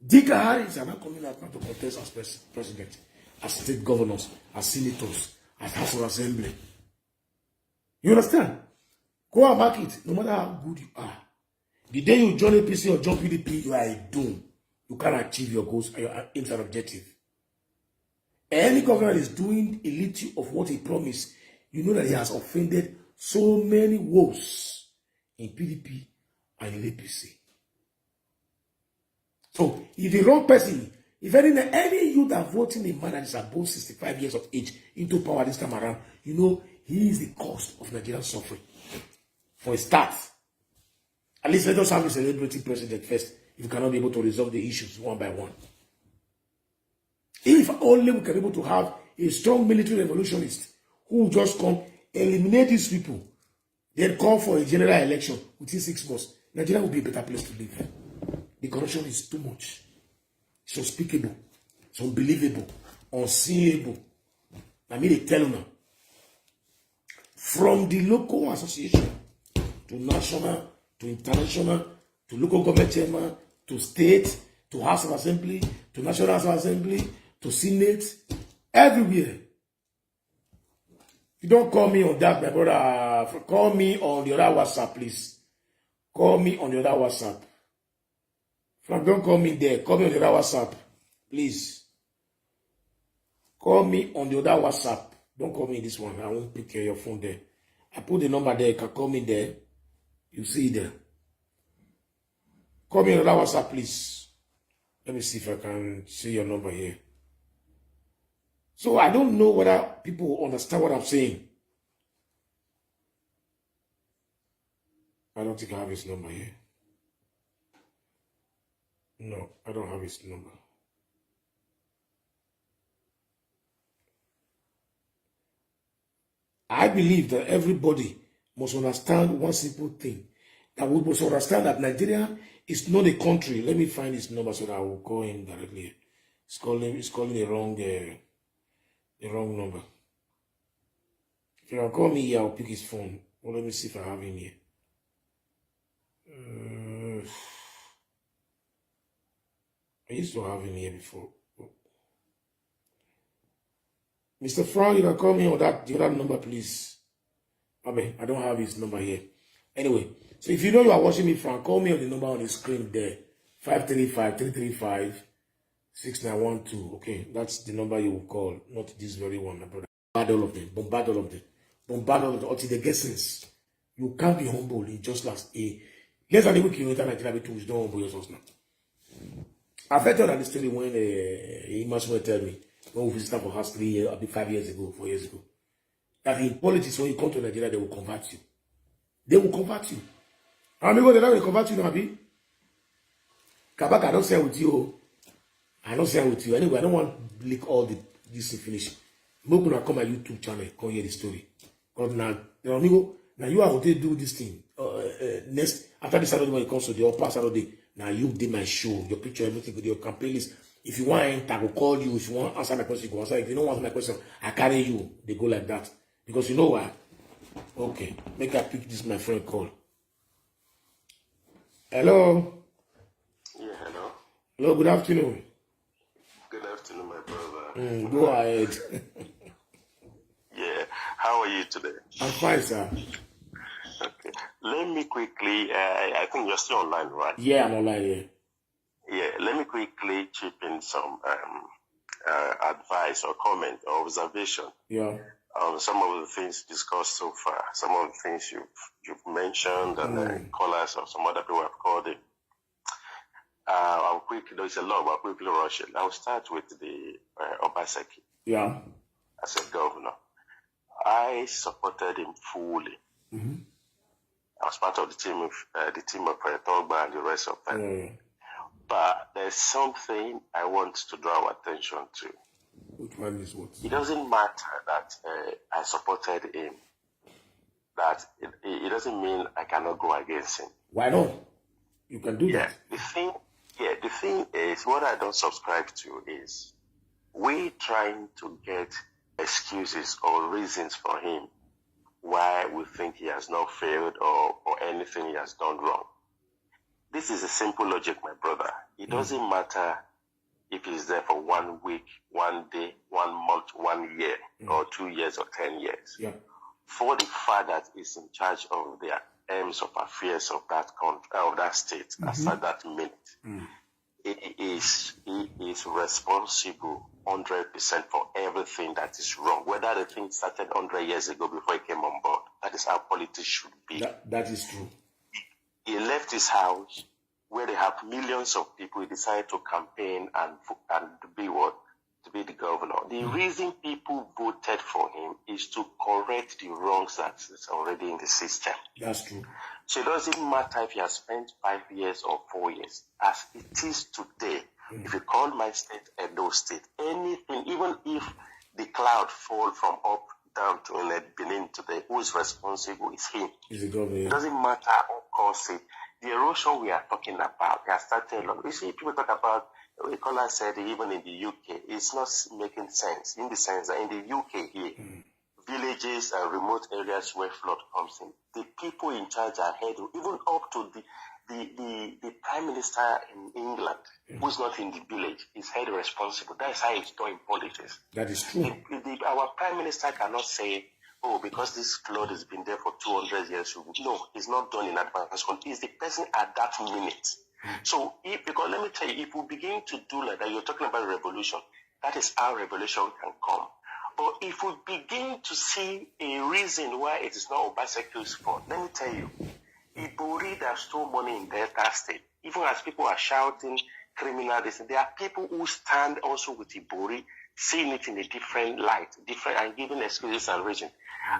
Dick Harris are not coming out now to contest as president, as state governors, as senators, as House of Assembly. You understand? Go and mark it, no matter how good you are. The day you join APC or join PDP, you are a doom. You can't achieve your goals and your aims and objectives. Any governor is doing a little of what he promised, you know that he has offended so many woes in PDP and in APC. So, if the wrong person, if any youth are voting a man that is above 65 years of age into power this time around, you know he is the cause of Nigerian suffering. For a start, at least let us have a celebrity president first, if we cannot be able to resolve the issues one by one. If only we can be able to have a strong military revolutionist who will just come, eliminate these people, then call for a general election within 6 months, Nigeria will be a better place to live. The corruption is too much. It's unspeakable. It's unbelievable. Unseeable. I mean, they tell you now. From the local association to national, to international, to local government chairman, to state, to House of Assembly, to National House of Assembly, to Senate, everywhere. You don't call me on that, my brother. Call me on the other WhatsApp, please. Call me on the other WhatsApp. Frank, don't call me there. Call me on the other WhatsApp, please. Call me on the other WhatsApp. Don't call me this one. I won't pick your phone there. I put the number there. You can call me there. You see it there. Call me on the other WhatsApp, please. Let me see if I can see your number here. So I don't know whether people understand what I'm saying. I don't think I have his number here. No, I don't have his number. I believe that everybody must understand one simple thing. That we must understand that Nigeria is not a country. Let me find his number so that I will call him directly. He's calling the wrong number. If you can call me here, I'll pick his phone. Well, let me see if I have him here. I used to have him here before. Mr. Frank, you can call me on that number, please. I mean, I don't have his number here. Anyway, so if you know you are watching me, Frank, call me on the number on the screen there. 535-335-6912. Okay, that's the number you will call, not this very one, my brother. Bombard all of them. Bombard all of them. Bombard all of them until they get sense. You can't be humble in just last a less than a week you enter Nigeria too, don't humble yourselves now. I've heard that story when Imasuel tell me when we visited for house 3 years, 5 years ago, 4 years ago. That in politics, when you come to Nigeria, they will convert you. They will convert you. Amigo, they don't convert you now, Abi. Kabak, I don't say with you. I don't say with you. Anyway, I don't want to leak all this to finish. I'm going to come my YouTube channel, come hear the story. Because now, amigo, now you are going to do this thing. Next, after this Saturday, when it comes to the upper Saturday, now you did my show, your picture, everything with your campaign list. If you want to enter, I will call you. If you want to answer my question, you go answer. If you don't answer my question, I carry you. They go like that. Because you know why? Okay, make I pick this my friend call. Hello. Yeah, hello. Hello, good afternoon. Good afternoon, my brother. Go ahead. Yeah, how are you today? I'm fine, sir. Okay. Let me quickly, I think you're still online, right? Yeah, I'm online, yeah. Yeah, let me quickly chip in some advice or comment or observation Yeah. on some of the things discussed so far, some of the things you've mentioned, and callers or some other people have called it. I'll quickly, there's a lot, but I'll quickly rush it. I'll start with the Obaseki. Yeah. As a governor. I supported him fully. I was part of the team of Togba and the rest of them. But there's something I want to draw our attention to. Which one is what? It doesn't matter that I supported him. That it doesn't mean I cannot go against him. Why not? You can do that. The thing is, what I don't subscribe to is we trying to get excuses or reasons for him why we think he has not failed or anything he has done wrong. This is a simple logic, my brother. It doesn't matter if he's there for 1 week, 1 day, 1 month, 1 year, or 2 years or 10 years. Yeah. For the fact that he's in charge of the aims of affairs of that country, of that state, as at that minute, he is responsible 100% for everything that is wrong. Whether the thing started 100 years ago before he came on board, that is how politics should be. That is true. He left his house where they have millions of people. He decided to campaign and to be what? To be the governor. The reason people voted for him is to correct the wrongs that is already in the system. That's true. So it doesn't matter if he has spent 5 years or 4 years. As it is today, if you call my state Edo State, anything, even if the cloud fall from up down to Benin today, who is responsible is him. He's the governor. It doesn't matter who caused it. The erosion we are talking about, we are starting long. You see, people talk about, the caller said even in the UK, it's not making sense, in the sense that in the UK here, villages and remote areas where flood comes in, the people in charge are head, even up to the Prime Minister in England, who's not in the village, is head responsible. That's how it's done in politics. That is true. Our Prime Minister cannot say, oh, because this flood has been there for 200 years. No, it's not done in advance. It's the person at that minute. So, because let me tell you, if we begin to do like that, you're talking about revolution, that is how revolution can come. But if we begin to see a reason why it is not Obaseki's fault, let me tell you, Ibori that stole money in Delta State, even as people are shouting criminal, there are people who stand also with Ibori, seeing it in a different light, and giving excuses and reason.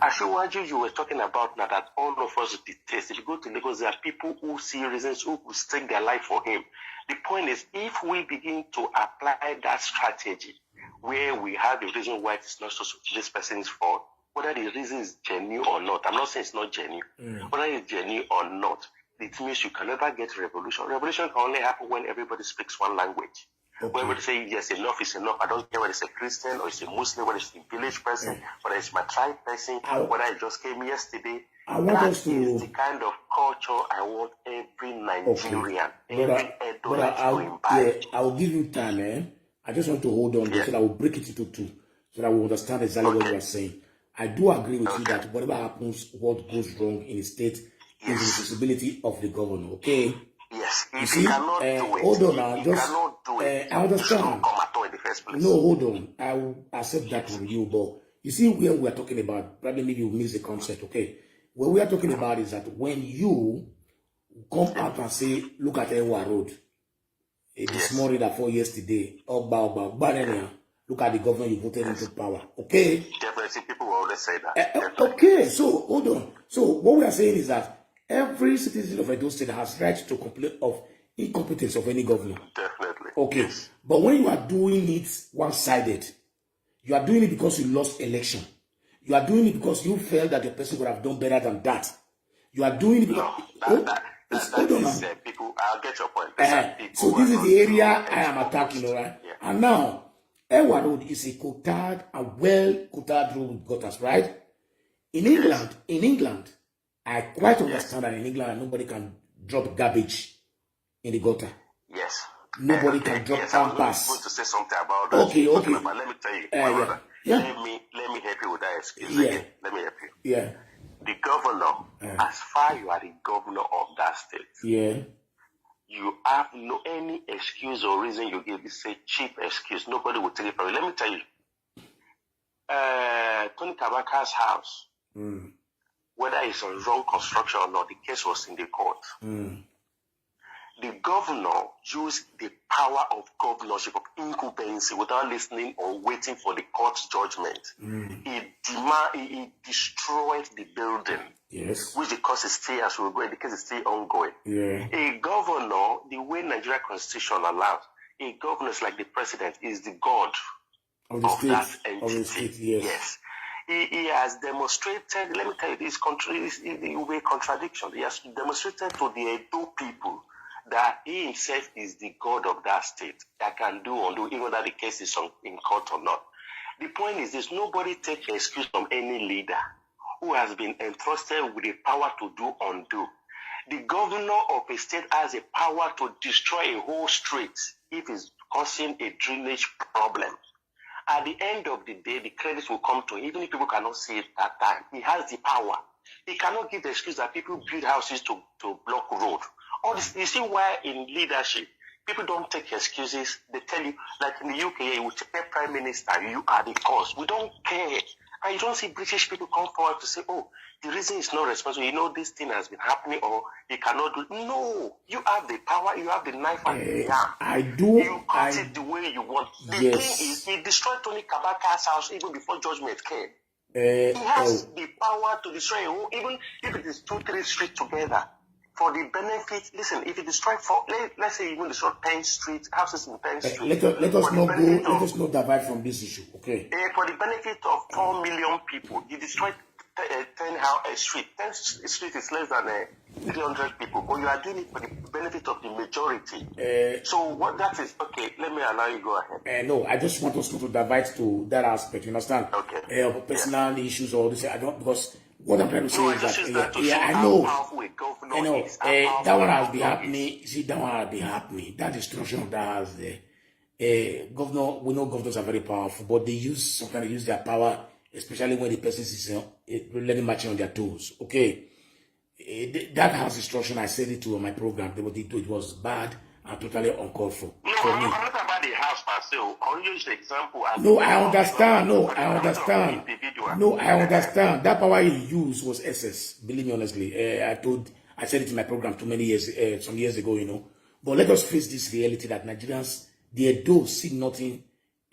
Asiwaju, you were talking about now that all of us detest. If you go to Lagos, there are people who see reasons who will stake their life for him. The point is, if we begin to apply that strategy, where we have the reason why it's not so this person's fault, whether the reason is genuine or not, I'm not saying it's not genuine, whether it's genuine or not, it means you can never get revolution. Revolution can only happen when everybody speaks one language. Okay. When everybody say, yes, enough is enough. I don't care whether it's a Christian or it's a Muslim, whether it's a village person, whether it's my tribe person, whether I just came yesterday. That is the kind of culture I want every Nigerian, every Edo to imbibe. I will give you time, I just want to hold on so that I will break it into two, so that we understand exactly what you are saying. I do agree with you that whatever happens, what goes wrong in the state is the responsibility of the governor, okay? Yes, you see, cannot do it. Hold on now, Cannot do it. I understand. Come at all in the first place. No, hold on. I will accept that from you, but you see where we are talking about, probably maybe you miss the concept, okay? What we are talking about is that when you come out and say, look at Ewa Road, this morning that for yesterday, look at the government you voted into power, okay? Definitely, people will always say that. Okay, so hold on. So what we are saying is that every citizen of Edo State has right to complain of incompetence of any governor. Definitely. Okay. Yes. But when you are doing it one-sided, you are doing it because you lost election. You are doing it because you felt that the person would have done better than that. You are doing it because... people, I'll get your point. So this is the area I am attacking, all right? Yeah. And now, Ewa Road is a cotered and well-cotered road with gutters, right? In England, I quite understand that in England, nobody can drop garbage in the gutter. Yes. Nobody can drop pampers. I want to say something about that. Okay. But let me tell you, brother. Yeah. Let me help you with that excuse again. Let me help you. Yeah. The governor, as far you are the governor of that state, yeah, you you have no any excuse or reason you give. It's a cheap excuse. Nobody will take it from you. Let me tell you. Tony Kabaka's house, whether it's a wrong construction or not, the case was in the court. The governor used the power of governorship, of incumbency, without listening or waiting for the court's judgment. He destroyed the building. Yes. Which the cause is still, as we go, the case is still ongoing. Yeah. A governor, the way Nigeria Constitution allows, a governor is like the president, is the god of the state, that entity. Of the state, yes. Yes. He has demonstrated, let me tell you, this will be a contradiction. He has demonstrated to the Edo people that he himself is the god of that state that can do undo, even though the case is in court or not. The point is this: nobody takes excuse from any leader who has been entrusted with the power to do undo. The governor of a state has a power to destroy a whole street if it's causing a drainage problem. At the end of the day, the credit will come to him, even if people cannot see it that time. He has the power. He cannot give the excuse that people build houses to block road. All this, you see why in leadership, people don't take excuses. They tell you, like in the UK, you will tell Prime Minister, you are the cause. We don't care. And you don't see British people come forward to say, oh, the reason is not responsible. You know, this thing has been happening, or you cannot do it. No, you have the power, you have the knife and the arm. I do. You cut it the way you want. The thing is, he destroyed Tony Kabaka's house even before judgment came. He has the power to destroy a whole, even if it is 2-3 streets together. For the benefit, listen, if you destroy let's say even destroy 10 streets, houses in 10 streets. Let us not divide from this issue, okay? For the benefit of 4 million people, you destroy 10 streets. 10 streets is less than 300 people, but you are doing it for the benefit of the majority. So what that is, okay, let me allow you go ahead. No, I just want us to divide to that aspect, you understand? Okay. Personal issues or this, I don't, because what I'm trying to say is that, I know. That one has been happening. See, that one has been happening. That destruction of that house there. Governor, we know governors are very powerful, but they sometimes use their power, especially when the person is letting marching on their toes. Okay, that house destruction, I said it to on my program. It was bad and totally uncalled for. No, I'm not about the house myself. I'll use the example. No, I understand. No, I understand. No, I understand. That power he used was excess. Believe me honestly. I said it in my program some years ago, you know. But let us face this reality that Nigerians, they don't see nothing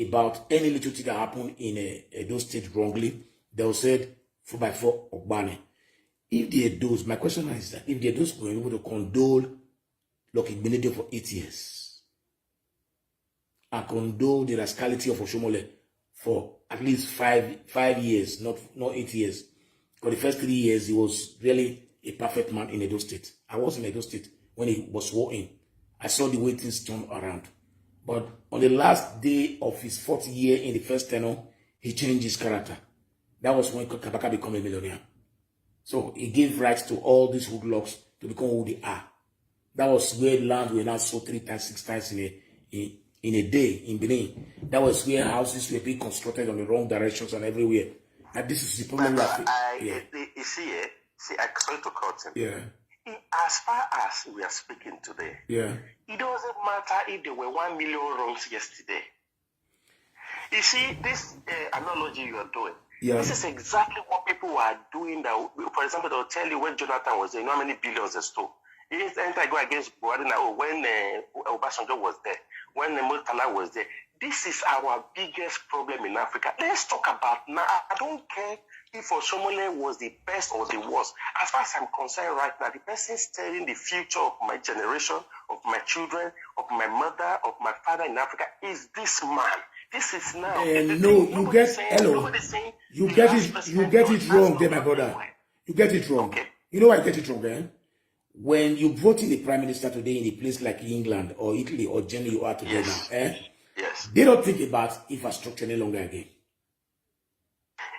about any little thing that happened in those states wrongly. They will say 4x4 Ogbane. If the Edos, my question is that if the Edos were able to condole Lucky Benedict for 8 years and condole the rascality of Oshomole for at least 5 years, not 8 years. For the first 3 years, he was really a perfect man in Edo State. I was in Edo State when he was sworn in. I saw the way things turned around. But on the last day of his 4th year in the first tenure, he changed his character. That was when Kabaka became a millionaire. So he gave rights to all these hoodlocks to become who they are. That was where land were now sold 3 times, 6 times in a day in Benin. That was where houses were being constructed on the wrong directions and everywhere. And this is the problem. You see, I sorry to cut him. Yeah. As far as we are speaking today, it doesn't matter if there were 1 million wrongs yesterday. You see, this analogy you are doing, this is exactly what people are doing. That, for example, they'll tell you when Jonathan was there, you know how many billions they stole. Anytime I go against Buhari now, when Obasanjo was there, when Murtala was there, this is our biggest problem in Africa. Let's talk about now. I don't care if Oshomole was the best or the worst. As far as I'm concerned right now, the person steering the future of my generation, of my children, of my mother, of my father in Africa is this man. This is now. No, you get it wrong there, my brother. You get it wrong. Okay. You know why I get it wrong, eh? When you brought in the prime minister today in a place like England or Italy or Germany you are today now, Yes. They don't think about infrastructure any longer again.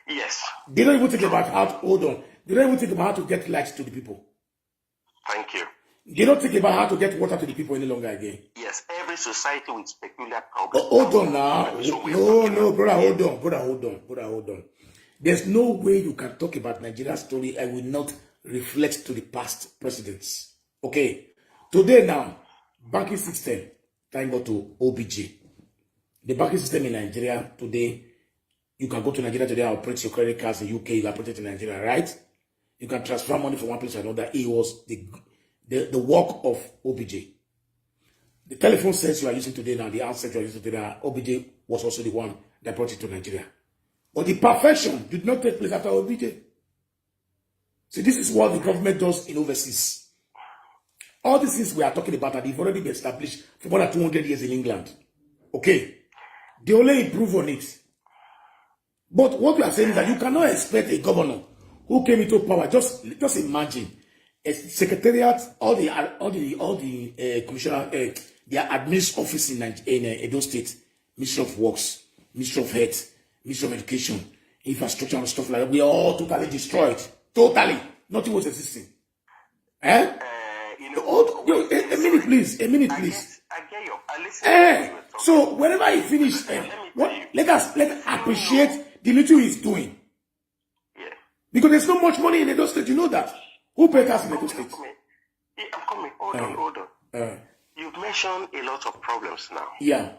Yes. They don't even think about how to hold on. They don't even think about how to get lights to the people. Thank you. They don't think about how to get water to the people any longer again. Yes, every society with peculiar problems. Hold on now. No, brother, hold on. There's no way you can talk about Nigeria's story and will not reflect to the past presidents. Okay. Today now, banking system, thank God to OBJ. The banking system in Nigeria today, you can go to Nigeria today and operate your credit cards in UK, you operate in Nigeria, right? You can transfer money from one place to another. It was the work of OBJ. The telephone sets you are using today now, the handset you are using today now, OBJ was also the one that brought it to Nigeria. But the perfection did not take place after OBJ. So this is what the government does in overseas. All these things we are talking about, they've already been established for more than 200 years in England. Okay? They only improve on it. But what we are saying is that you cannot expect a governor who came into power. Just imagine a secretariat, all the commissioner, their admin office in Edo State, Ministry of Works, Ministry of Health, Ministry of Education, infrastructure and stuff like that. We are all totally destroyed. Totally. Nothing was existing. Eh? A minute, please. A minute, please. I get you. I listen. So whenever he finished, let us appreciate the little he's doing. Yeah. Because there's not much money in Edo State. You know that. Who paid us in Edo State? I'm coming. Hold on. You've mentioned a lot of problems now. Yeah.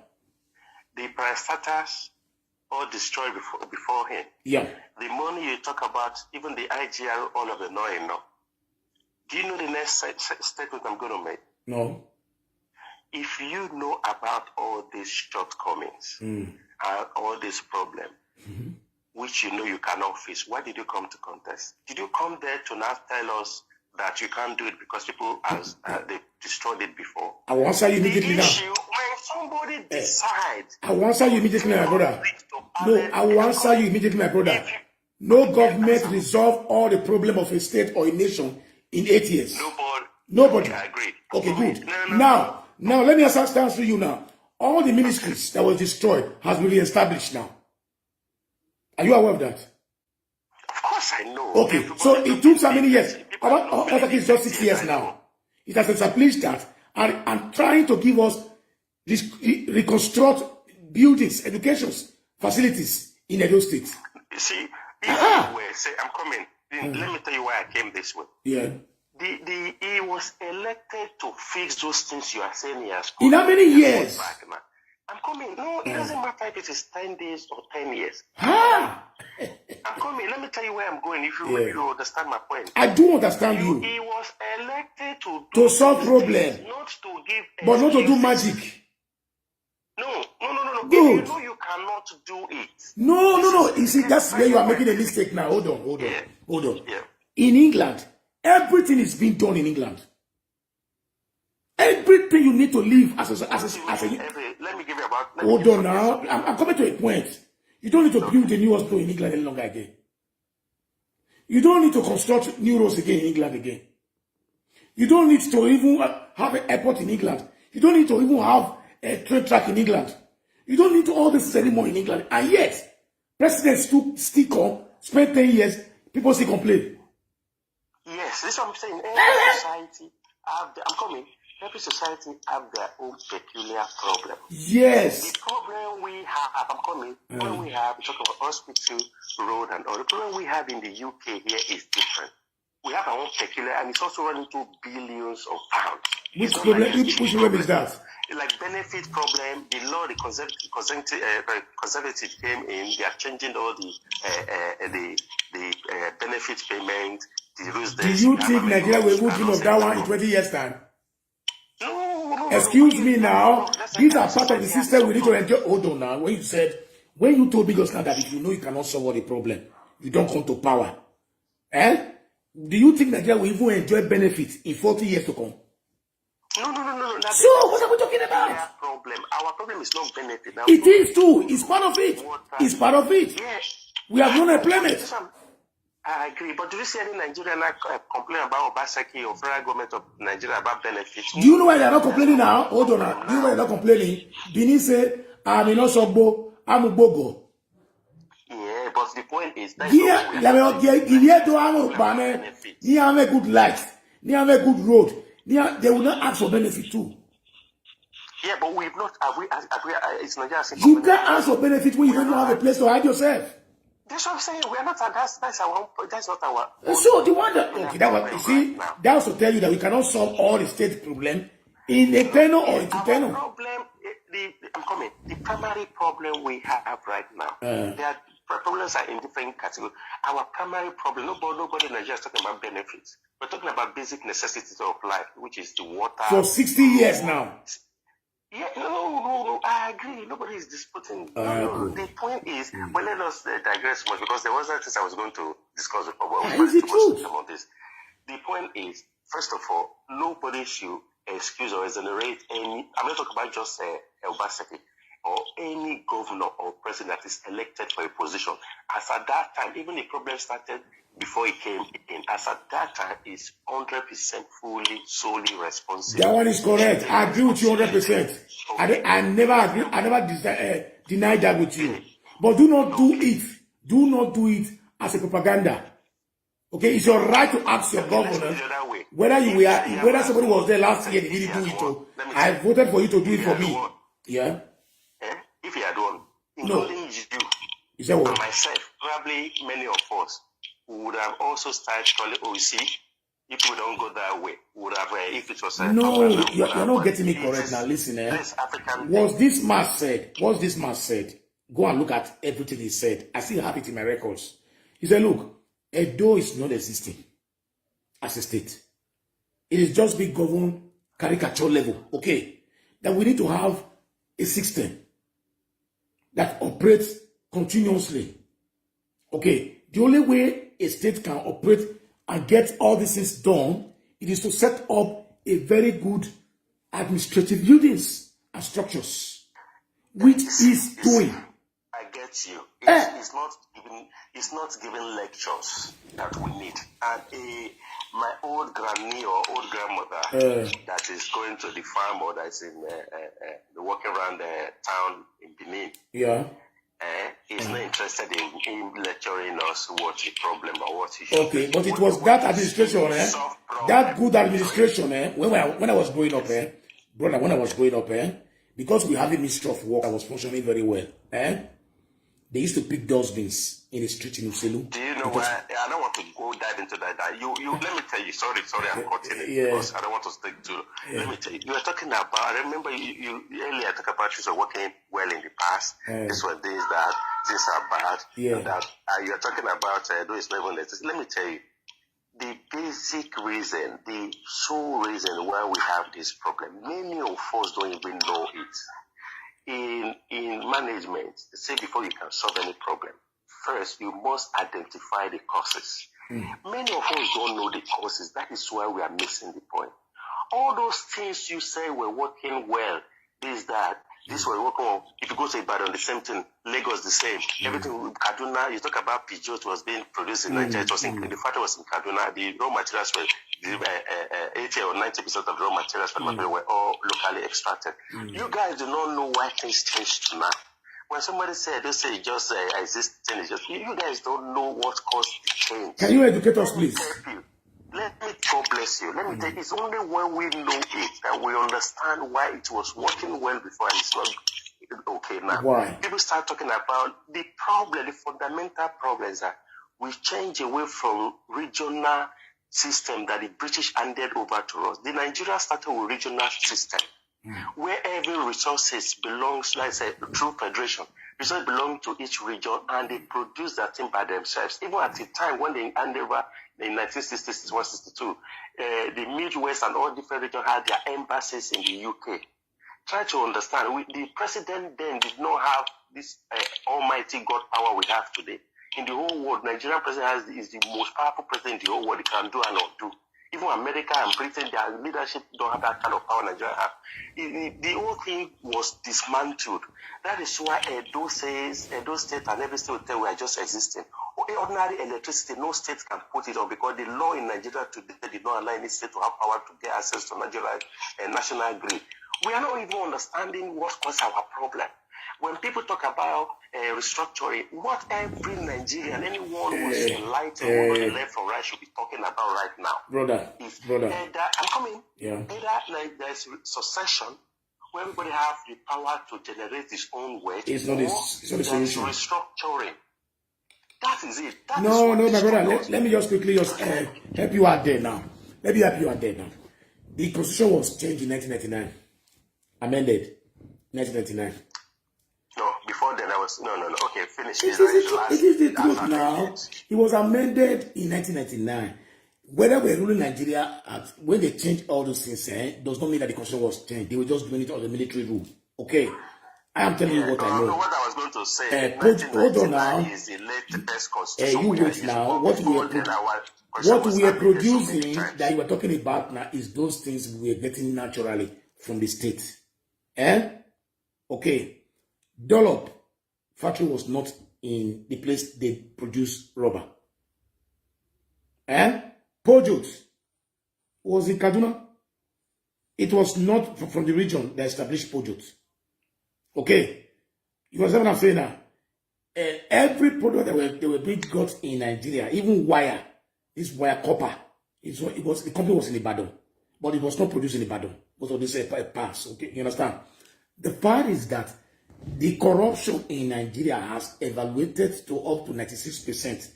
The price starters all destroyed beforehand. Yeah. The money you talk about, even the IGR, all of it, not enough. Do you know the next statement I'm going to make? No. If you know about all these shortcomings and all this problem, which you know you cannot face, why did you come to contest? Did you come there to now tell us that you can't do it because people they destroyed it before? I will answer you immediately now. When somebody decides, I will answer you immediately, my brother. No, I will answer you immediately, my brother. No government resolve all the problem of a state or a nation in 8 years. Nobody. I agree. Okay, good. No. Now let me answer you now. All the ministries that was destroyed has been reestablished now. Are you aware of that? Of course I know. Okay, so it took so many years. Obaseki is just 6 years now. It has established that and trying to give us reconstruct buildings, educations, facilities in Edo State. You see, I'm coming. Let me tell you why I came this way. Yeah. He was elected to fix those things you are saying he has. In how many years? I'm coming. No, it doesn't matter if it is 10 days or 10 years. I'm coming. Let me tell you where I'm going if you understand my point. I do understand you. He was elected to solve problems, not to give but not to do magic. No. Good. If you know you cannot do it. No. You see, that's where you are making a mistake now. Hold on. Yeah. In England, everything is being done in England. Everything you need to live as a let me give you about. Hold on now. I'm coming to a point. You don't need to build a new hospital in England any longer again. You don't need to construct new roads again in England again. You don't need to even have an airport in England. You don't need to even have a train track in England. You don't need all this anymore in England. And yet, presidents still come, spend 10 years, people still complain. Yes, this is what I'm saying. Every society every society have their own peculiar problem. Yes. The problem we have, when we talk about hospital, road, and all, the problem we have in the UK here is different. We have our own peculiar, and it's also running into billions of pounds. Which problem is that? Like benefit problem, the law, the conservative came in, they are changing all the benefit payment, the rules. Do you think Nigeria will even dream of that one in 20 years' time? No. Excuse me now. These are part of the system we need to enjoy. Hold on now. When you told me just now that if you know you cannot solve all the problem, you don't come to power. Do you think Nigeria will even enjoy benefits in 40 years to come? No. So, what are we talking about? Our problem is not benefit. It is too. It's part of it. It's part of it. Yes. We have no employment. I agree. But do you see any Nigerian complain about Obaseki or federal government of Nigeria about benefits? Do you know why they are not complaining now? Hold on now. Do you know why they are not complaining? Benin say, I'm in Osogbo, I'm Ubogo. Yeah, but the point is that you have a good life, you have a good road. They will not ask for benefit too. Yeah, but we've not agree. It's not just you can't ask for benefit when you don't have a place to hide yourself. That's what I'm saying. We are not. That's not our. So the one that that was, you see, that was to tell you that we cannot solve all the state problem In a tenor or into Our tenor? problem, I'm coming. The primary problem we have right now, there are problems are in different categories. Our primary problem, nobody in Nigeria is talking about benefits. We're talking about basic necessities of life, which is the water. For 60 years now. Yeah, no, I agree. Nobody is disputing. No. The point is, well, let us digress much because there was things I was going to discuss before. But Is it true? about this. The point is, first of all, nobody should excuse or exonerate any. I'm not talking about just Obaseki or any governor or president that is elected for a position. As at that time, even the problem started before he came in. As at that time, is 100% fully, solely responsible. That one is correct. I agree with you 100%. I never agree. I never deny that with you. But do not do it. Do not do it as a propaganda. Okay, it's your right to ask your governor whether somebody was there last year, they didn't do it. So I voted for you to do it for me. Yeah. If he had won, including you and myself, probably many of us would have also started calling OEC. If we don't go that way, would have if it was no, you're not getting me correct now. Listen, What's this man said? Go and look at everything he said. I still have it in my records. He said, look, Edo is not existing as a state. It is just being governed caricature level. Okay. That we need to have a system that operates continuously. Okay. The only way a state can operate and get all these things done, it is to set up a very good administrative buildings and structures, which is doing. I get you. It's not giving lectures that we need. And my old granny or old grandmother that is going to the farm or that's in walking around the town in Benin. Yeah. He's not interested in lecturing us what the problem or what issue. Okay, but it was that administration, that good administration, when I was growing up, brother, when I was growing up, because we have a Ministry of Work that was functioning very well, they used to pick dustbins in the street in Uselu. Do you know why? I don't want to go dive into that. You let me tell you. Sorry, I'm cutting it because I don't want to stick to. Let me tell you. You were talking about. I remember you earlier talked about you were working well in the past. This was this that these are bad. Yeah. That you are talking about those level letters. Let me tell you. The basic reason, the sole reason why we have this problem, many of us don't even know it. In management, they say before you can solve any problem, first you must identify the causes. Many of us don't know the causes. That is why we are missing the point. All those things you say were working well, this were working well. If you go to Ibadan, the same thing. Lagos, the same. Everything. Kaduna, you talk about Peugeot was being produced in Nigeria. It was the factory was in Kaduna. The raw materials were 80 or 90% of the raw materials were all locally extracted. You guys do not know why things changed now. When somebody said, they say just existing, you guys don't know what caused the change. Can you educate us, please? Let me, God bless you. Let me tell you, it's only when we know it that we understand why it was working well before and it's not okay now. Why? People start talking about the problem, the fundamental problems that we change away from regional system that the British handed over to us. The Nigeria started with regional system, where every resources belongs, like I said, through federation. Resources belong to each region and they produce that thing by themselves. Even at the time when they handed over in 1960, 61, 62, the Midwest and all different regions had their embassies in the UK. Try to understand, the president then did not have this almighty God power we have today. In the whole world, Nigerian president is the most powerful president in the whole world. He can do and undo. Even America and Britain, their leadership don't have that kind of power Nigeria have. The whole thing was dismantled. That is why Edo State and every state will tell we are just existing. Ordinary electricity, no state can put it on because the law in Nigeria today did not allow any state to have power to get access to Nigeria national grid. We are not even understanding what caused our problem. When people talk about restructuring, what every Nigerian, anyone who's enlightened, who knows the left from right should be talking about right now. Brother. I'm coming. Yeah. Either there's succession, where everybody have the power to generate his own wealth, it's not a solution. Restructuring. That is it. No, my brother. Let me just quickly help you out there now. The constitution was changed in 1999. Amended 1999. No, before then I was no. Okay, finish. It is the truth now. It was amended in 1999. Whether we're ruling Nigeria when they changed all those things, does not mean that the constitution was changed. They were just doing it on the military rule. Okay. I am telling you what I know. What I was going to say, hold on now. Is the latest constitution. You wait now. What we are producing that you were talking about now is those things we are getting naturally from the state. Okay. Dollop factory was not in the place they produce rubber. Pojot was in Kaduna. It was not from the region that established Pojot. Okay, you understand what I'm saying now? Every product that they were being got in Nigeria, even wire, this wire copper, the company was in Ibadan, but it was not produced in Ibadan. Most of this pass. Okay, you understand? The part is that the corruption in Nigeria has evaluated to up to 96%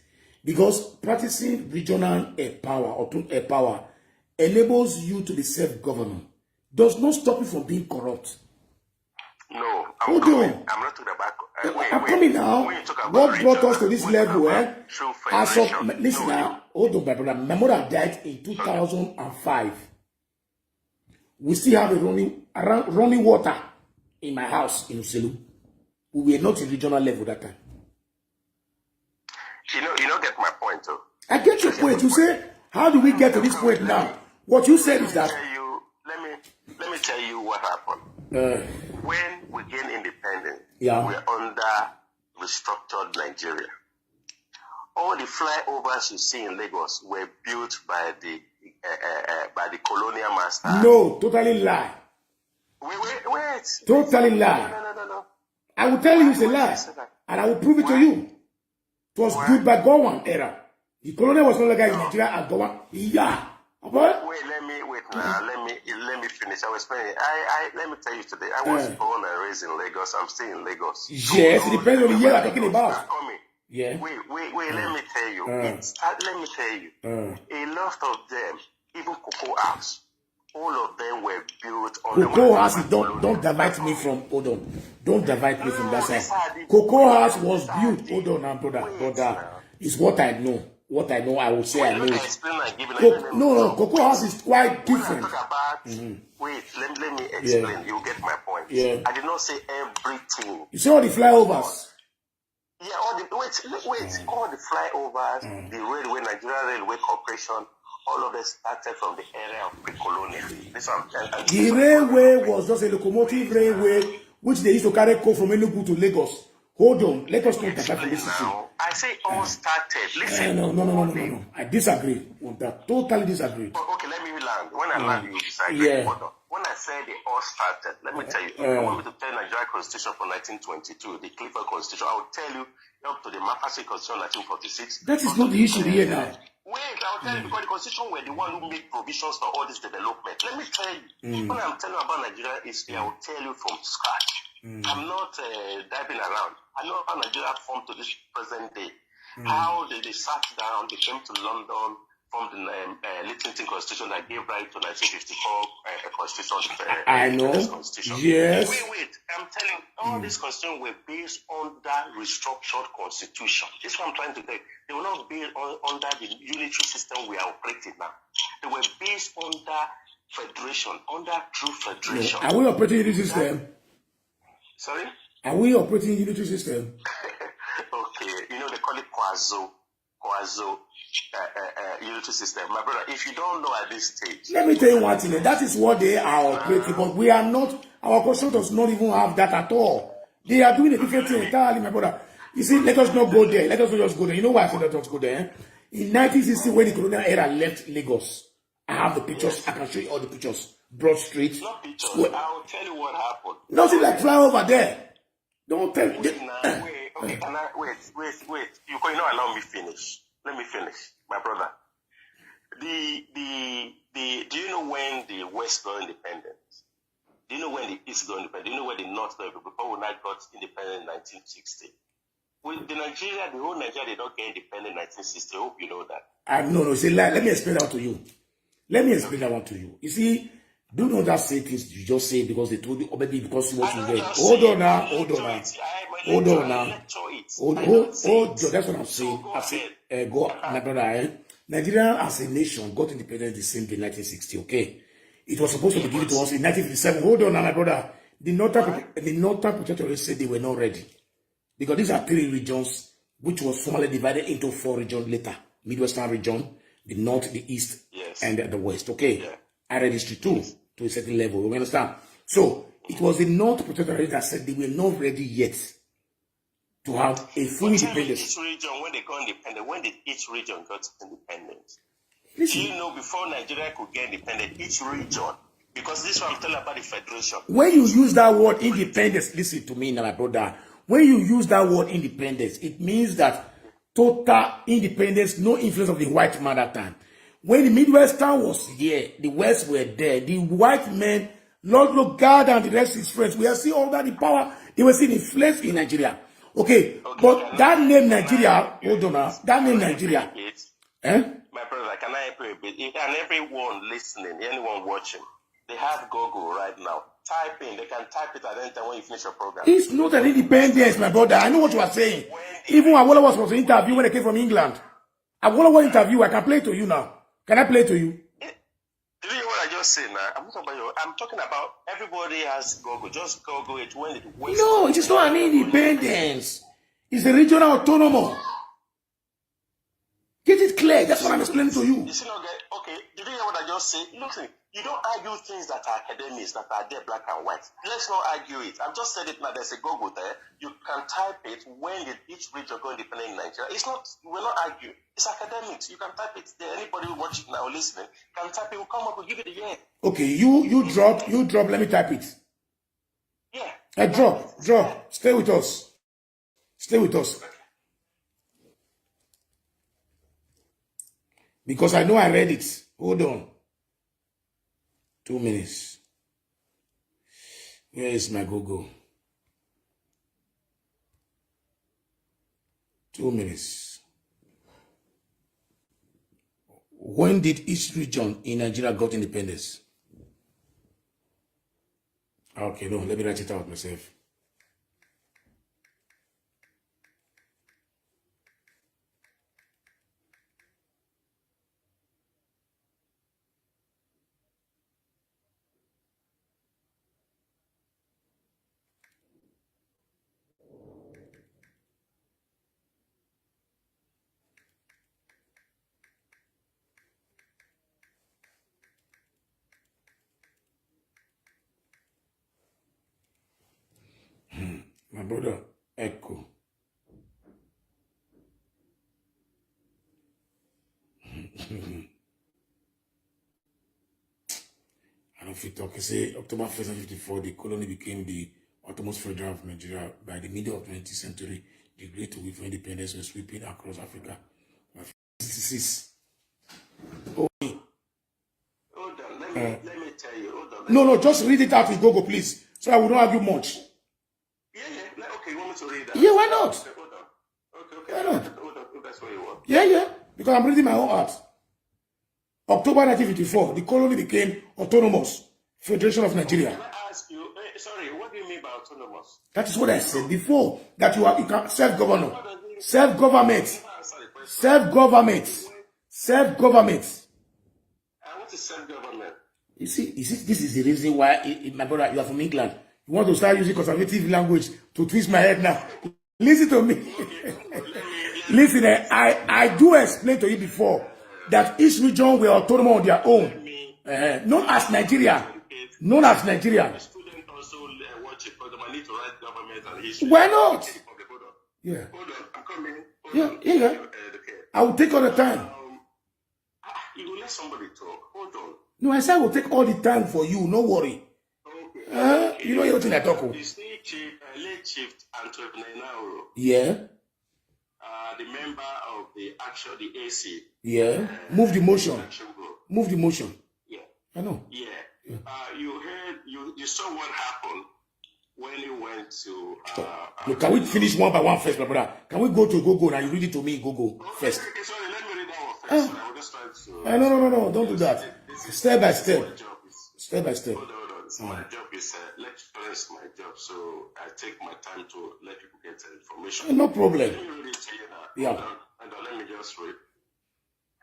because practicing regional power enables you to be self-governed. Does not stop you from being corrupt. No, I'm not talking about. I'm coming now. What brought us to this level? As of listen now, hold on, my brother. My mother died in 2005. We still have a running water in my house in Uselu. We were not in regional level that time. You don't get my point, though. I get your point. You say, how do we get to this point now? What you said is that. Let me tell you what happened. When we gained independence, we're under restructured Nigeria. All the flyovers you see in Lagos were built by the colonial master. No, totally lie. Wait. Totally lie. No. I will tell you it's a lie, and I will prove it to you. It was built by Gowan era. The colonial was no longer in Nigeria at Gowan. Yeah. Let me finish. I was explaining. Let me tell you today. I was born and raised in Lagos. I'm still in Lagos. Yes, it depends on the year I'm talking about. Yeah. Wait. Let me tell you. A lot of them, even Cocoa House, all of them were built on Cocoa House. Don't divide me from. Hold on. Don't divide me from that side. Cocoa House was built. Hold on, now, brother. It's what I know. What I know, I will say I know it. No, Cocoa House is quite different. Wait, let me explain. Yeah. You get my point. Yeah. I did not say everything. You see all the flyovers? Yeah, all the flyovers, the railway, Nigeria Railway Corporation, all of them started from the area of pre-colonial. The railway was just a locomotive railway, which they used to carry coal from Enugu to Lagos. Hold on, let us not divide this issue. I say all started. Listen. No. I disagree with that. Totally disagree. Okay, let me land. When I land, you disagree. Yeah. When I say they all started, let me tell you. If you want me to tell Nigeria Constitution from 1922, the Clifford Constitution, I will tell you up to the Mapasi Constitution 1946. That is not the issue here now. Wait, I will tell you because the Constitution were the one who made provisions for all this development. Let me tell you. When I'm telling you about Nigeria history, I will tell you from scratch. I'm not diving around. I know how Nigeria formed to this present day. How they sat down, they came to London, formed the Littleton Constitution that gave right to 1954 Constitution. I know. Constitution. Yes. Wait. I'm telling you, all these constitutions were based on that restructured constitution. This is what I'm trying to tell you. They were not based under the unitary system we are operating now. They were based under federation, under true federation. Are we operating unitary system? Sorry? Are we operating unitary system? Okay, they call it quasi unitary system. My brother, if you don't know at this stage, let me tell you one thing. That is what they are operating, but we are not. Our constitution does not even have that at all. They are doing a different thing entirely, my brother. You see, let us not go there. Let us not just go there. You know why I said let us go there? In 1960, when the colonial era left Lagos, I have the pictures. Yes. I can show you all the pictures. Broad Street. Not pictures. I will tell you what happened. Nothing like fly over there. Don't tell me. Wait. You cannot allow me finish. Let me finish, my brother. Do you know when the West got independence? Do you know when the East got independence? Do you know when the North got independence? Before we got independent in 1960. The whole Nigeria did not get independent in 1960. I hope you know that. No. See, let me explain that to you. Let me explain that one to you. You see, do not just say things you just say because they told you, or maybe because you want to read. Hold on now. Hold on now. Hold on now. Hold on. That's what I'm saying. I say, go, my brother. Nigeria as a nation got independence the same day, 1960. Okay, it was supposed to be given to us in 1957. Hold on now, my brother. The Northern Protectorate said they were not ready because these are 3 regions which was formally divided into 4 regions later: Midwestern region, the North, the East, and the West. Okay, I registered too to a certain level. You understand? So it was the North Protectorate that said they were not ready yet to have a full independence. Each region, when they got independent, when did each region got independent? Listen, Do you know before Nigeria could get independent, each region, because this one I'm telling about the federation. when you use that word independence, listen to me now, my brother. When you use that word independence, it means that total independence, no influence of the white man at that time. When the Midwestern was here, the West were there. The white men, Lord God and the rest of his friends, we are seeing all that the power, they were seeing influence in Nigeria. Okay, but that name Nigeria, hold on now, that name Nigeria. My brother, can I help you a bit? And everyone listening, anyone watching, they have Google right now. Type in, they can type it at any time when you finish your program. It's not an independence, my brother. I know what you are saying. Even Awolowo was an interview when they came from England. Awolowo interview, I can play it to you now. Can I play it to you? Do you know what I just said now? I'm talking about everybody has Google. Just Google it when it was. No, it is not an independence. It's a regional autonomy. Get it clear. That's what I'm explaining to you. You see, okay, did you hear what I just said? Listen, you don't argue things that are academics, that are there, black and white. Let's not argue it. I've just said it now. There's a Google there. You can type it. When did each region go independent in Nigeria? It's not, we're not arguing. It's academics. You can type it there. Anybody watching now, listening, can type it. Will come up. Will give it a year. Okay, you drop. Let me type it. Yeah. Drop. Stay with us. Stay with us. Because I know I read it. Hold on. 2 minutes. Where is my Google? 2 minutes. When did each region in Nigeria got independence? Okay, no, let me write it out myself. My brother, Echo. I don't feel talking. Say October 1st, 1954, the colony became the utmost federal of Nigeria. By the middle of the 20th century, the great wave of independence was sweeping across Africa. 1966. Hold on, let me tell you. Hold on. No, just read it out with Google, please. So I will not argue much. Yeah. Okay, you want me to read that? Yeah, why not? Okay, hold on. Okay. Why not? Hold on. If that's what you want. Yeah. Because I'm reading my own art. October 1954, the colony became autonomous. Federation of Nigeria. Can I ask you, sorry, what do you mean by autonomous? That is what I said before. That you can self-government. Self-government. Self-government. What is self-government? You see, this is the reason why, my brother, you are from England. You want to start using conservative language to twist my head now. Listen to me. Listen, I do explain to you before that each region will autonomous on their own. Known as Nigeria. The student also watch it, but I need to write government and history. Why not? Yeah. Hold on, I'm coming. Yeah. I will take all the time. You will let somebody talk. Hold on. No, I said I will take all the time for you. No worry. Okay. You know everything I talk about. The state chief, late chief Anthony Nauro. Yeah. The member of the AC. Yeah. Move the motion. Move the motion. Yeah. I know. Yeah. You saw what happened when you went to. Look, can we finish one by one first, my brother? Can we go to Google and you read it to me? Google first. Okay, sorry, let me read that one first. I was just trying to. No. Don't do that. Step by step. My job is Step by step. hold on. So my job is lecturing is my job, so I take my time to let people get information. No problem. Let me read it to you now. Yeah. And let me just read.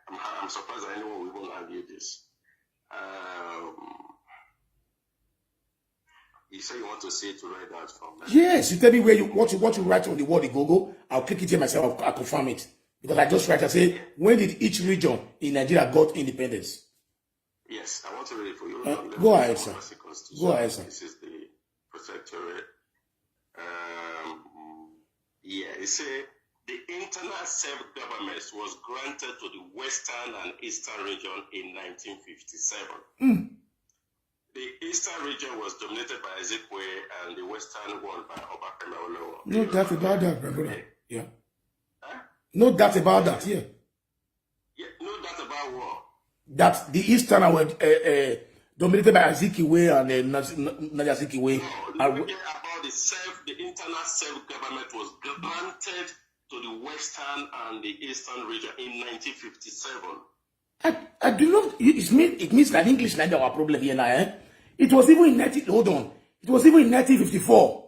I'm surprised that anyone will even argue this. You say you want to see it to write that from. Yes, you tell me where what you write on the word Google. I'll click it here myself. I'll confirm it because I just write. I say, when did each region in Nigeria got independence? Yes, I want to read it for you. Go ahead, sir. Go ahead, sir. This is the protectorate. It says the internal self-government was granted to the Western and Eastern region in 1957. The Eastern region was dominated by Ezekwe and the Western one by Obaseki. No doubt about that, my brother. Yeah. Huh? No doubt about that, yeah. Yeah, no doubt about what? That the Eastern were dominated by Azikiwe and Najazikiwe. No, about the internal self-government was granted to the Western and the Eastern region in 1957. I do not. It means that English is not our problem here now. Eh? It was even in 1954.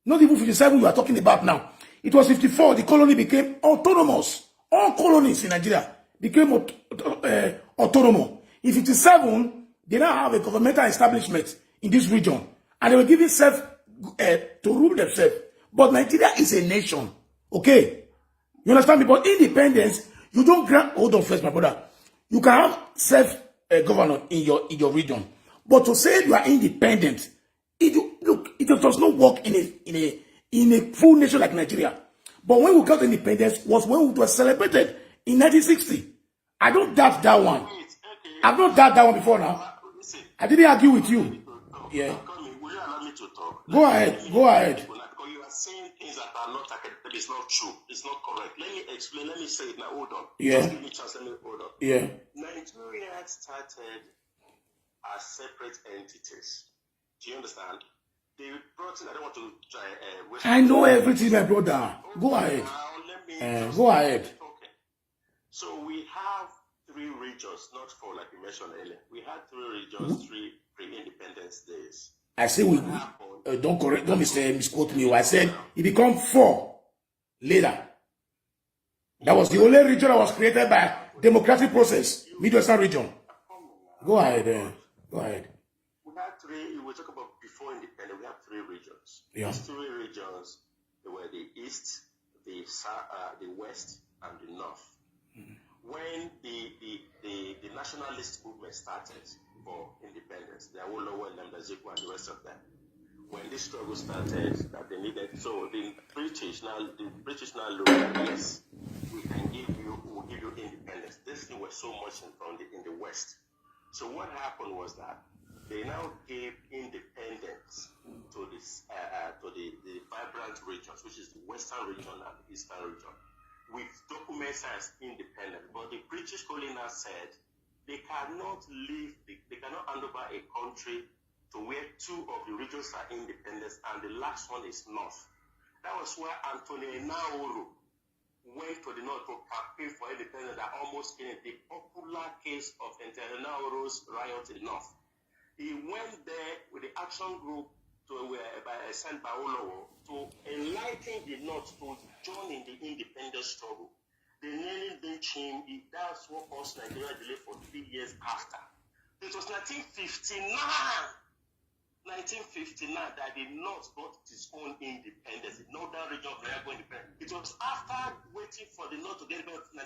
Not even 57 you are talking about now. It was 54. The colony became autonomous. All colonies in Nigeria became autonomous. In 57, they now have a governmental establishment in this region, and they were given self to rule themselves. But Nigeria is a nation. Okay, you understand me? But independence, you don't grant. Hold on first, my brother. You can have self-governance in your region, but to say you are independent, it does not work in a full nation like Nigeria. But when we got independence was when we were celebrated in 1960. I don't doubt that one. I've not doubted that one before now. I didn't argue with you. Yeah. Will you allow me to talk? Go ahead. Go ahead. You are saying things that are not academic. It's not true. It's not correct. Let me explain. Let me say it now. Hold on. Yeah. Just give me a chance. Let me hold on. Yeah. Nigeria started as separate entities. Do you understand? They brought in. I don't want to try. I know everything, my brother. Go ahead. Go ahead. Okay. So we have 3 regions, not 4 like you mentioned earlier. We had 3 regions, 3 pre-independence days. I say don't misquote me. I said it became 4 later. That was the only region that was created by democratic process, Midwestern region. Go ahead. Go ahead. We had 3. We talk about before independence. We have 3 regions. Yeah. These 3 regions, they were the East, the West, and the North. When the nationalist movement started for independence, the Awolowo and Ezekwe and the rest of them, when this struggle started, that they needed, so the British now looked at, yes, we'll give you independence. This thing was so much in the West. So what happened was that they now gave independence to the vibrant regions, which is the Western region and the Eastern region, with documents as independent. But the British colonial said they cannot hand over a country to where 2 of the regions are independent and the last one is North. That was why Anthony Nauru went to the North to campaign for independence that almost in the popular case of Anthony Nauru's riot in North. He went there with the action group sent by Awolowo to enlighten the North to join in the independence struggle. They nearly lynched him. That's what caused Nigeria delay for 3 years after. It was 1959 that the North got its own independence. The northern region of Nigeria got independence. It was after waiting for the North to get independence in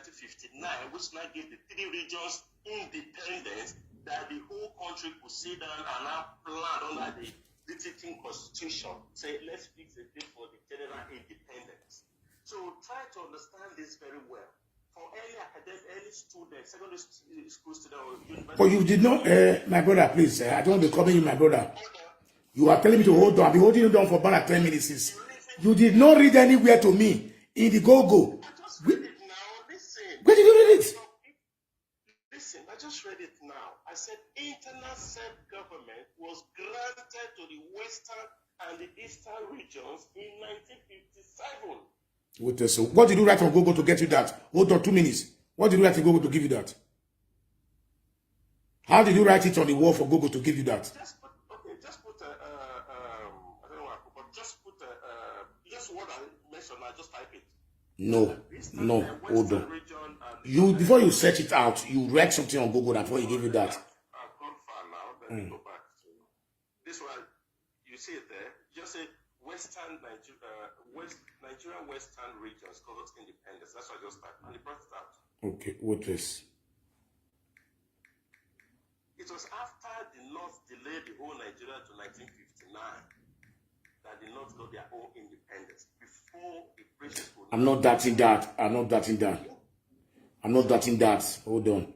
1959, which now gave the 3 regions independence, that the whole country could sit down and now plan under the British Constitution. Say, let's fix a date for the general independence. So try to understand this very well. For any academic, any student, secondary school student or university. But you did not, my brother, please. I don't want to be calling you my brother. You are telling me to hold on. I've been holding you down for about 10 minutes. You did not read anywhere to me in the go-go. I just read it now. Listen. Where did you read it? Listen, I just read it now. I said internal self-government was granted to the Western and the Eastern regions in 1957. So what did you write on Google to get you that? Hold on 2 minutes. What did you write on Google to give you that? How did you write it on the wall for Google to give you that? Just put, okay, just put, I don't know what I put, but just put, just what I mentioned, I just type it. No, hold on. You, before you search it out, you read something on Google before he gave you that. I've gone far now, then go back to this one. You see it there, just say Nigerian Western regions called independence. That's what I just typed, and it brought it out. Okay, what is? It was after the North delayed the whole Nigeria to 1959 that the North got their own independence. Before the British would... I'm not doubting that. Hold on.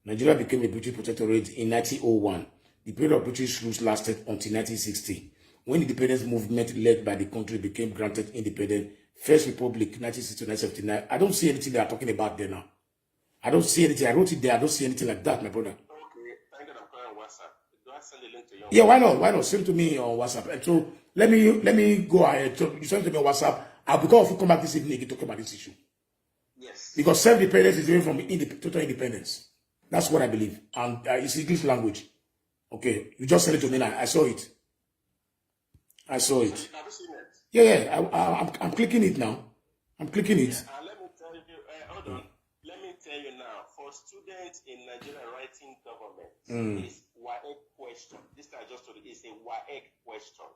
Nigeria became a British protectorate in 1901. The period of British rule lasted until 1960. When the independence movement led by the country became granted independence, First Republic, 1960-1979. I don't see anything they are talking about there now. I don't see anything. I wrote it there. I don't see anything like that, my brother. Okay, thank God I'm calling WhatsApp. Do I send a link to you? Yeah, why not? Why not? Send it to me on WhatsApp. And so let me go ahead. So you send it to me on WhatsApp. I'll be going to come back this evening to talk about this issue. Yes. Because self-dependence is different from total independence. That's what I believe. And it's English language. Okay, you just send it to me now. I saw it. Have you seen it? Yeah. I'm clicking it now. I'm clicking it. Let me tell you, hold on. Let me tell you now, for students in Nigeria writing government, it's WAEC question. This I just told you, it's a WAEC question.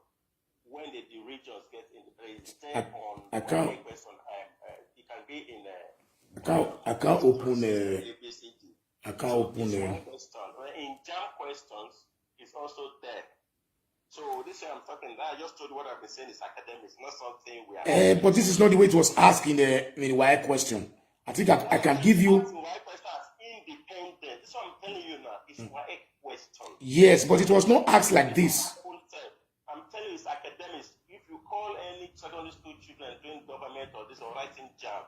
When the regions get in the place, I can't. WAEC question, it can be in I can't open ABCD. I can't open In JAM questions, it's also there. So this year I'm talking. I just told you what I've been saying is academics, not something we are. But this is not the way it was asked in the why question. I think I can give you. Why question as independent? This is what I'm telling you now. It's why question. Yes, but it was not asked like this. I'm telling you, it's academics. If you call any secondary school children doing government or this or writing JAM,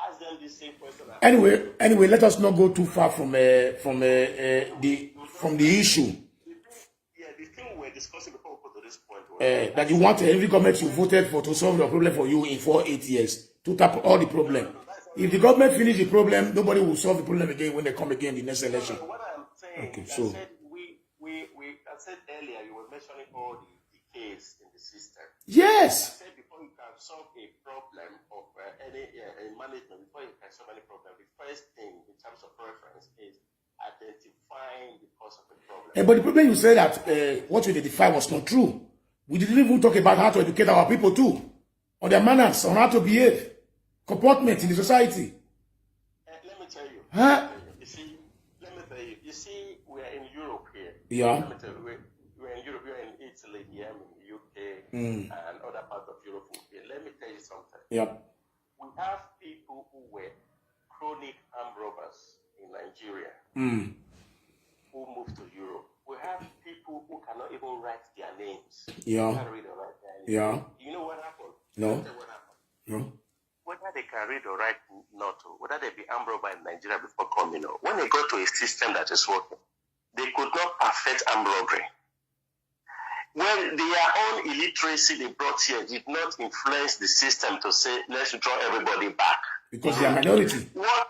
ask them the same question. Anyway, let us not go too far from the issue. The thing we're discussing before we go to this point that you want every government you voted for to solve the problem for you in 4-8 years to tap all the problem. If the government finish the problem, nobody will solve the problem again when they come again in the next election. What I'm saying, okay, so I said earlier, you were mentioning all the decays in the system. Yes. I said before you can solve a problem of any management, before you can solve any problem, the first thing in terms of reference is identifying the cause of the problem. But the problem you said that what we identified was not true. We didn't even talk about how to educate our people too, on their manners, on how to behave, comportment in the society. Let me tell you. Huh? Let me tell you. You see, we are in Europe here. Yeah. Let me tell you, we're in Europe. We're in Italy here, I'm in the UK, and other parts of Europe. Let me tell you something. Yep. We have people who were chronic armed robbers in Nigeria who moved to Europe. We have people who cannot even write their names. Yeah. They can't read or write their names. Yeah. You know what happened? No. What happened? No. Whether they can read or write not, whether they be armed robber in Nigeria before coming, when they go to a system that is working, they could not perfect armed robbery. When their own illiteracy they brought here did not influence the system to say, let's draw everybody back. Because they are minority. What?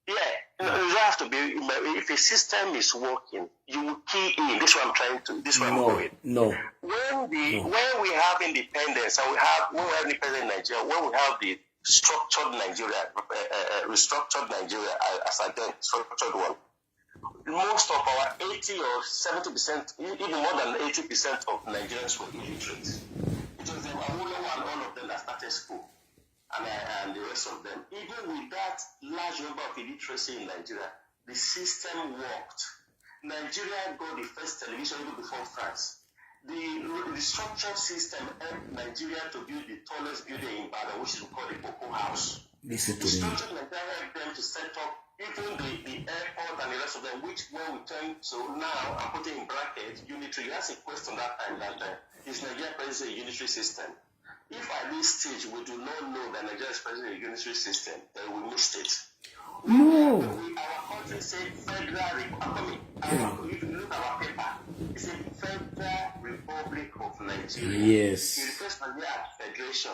Yeah. You don't have to be. If a system is working, you will key in. This is what I'm trying to. This is what I'm doing. No. When we have independence, and when we have independence in Nigeria, when we have the structured Nigeria, restructured Nigeria as a structured one, most of our 80 or 70%, even more than 80% of Nigerians were illiterate. It was the Awolowo and all of them that started school. And the rest of them. Even with that large number of illiteracy in Nigeria, the system worked. Nigeria got the first television even before France. The structured system helped Nigeria to build the tallest building in Ibadan, which is called the Cocoa House. Listen to the me. structured Nigeria helped them to set up even the airport and the rest of them, which when we turn, so now I'm putting in brackets, unitary. You asked a question that time that is Nigeria present a unitary system? If at this stage we do not know that Nigeria is present in a unitary system, then we missed it. No. Our country said Federal Republic. If you look at our paper, it's a Federal Republic of Nigeria. Yes. It refers to Nigeria as Federation.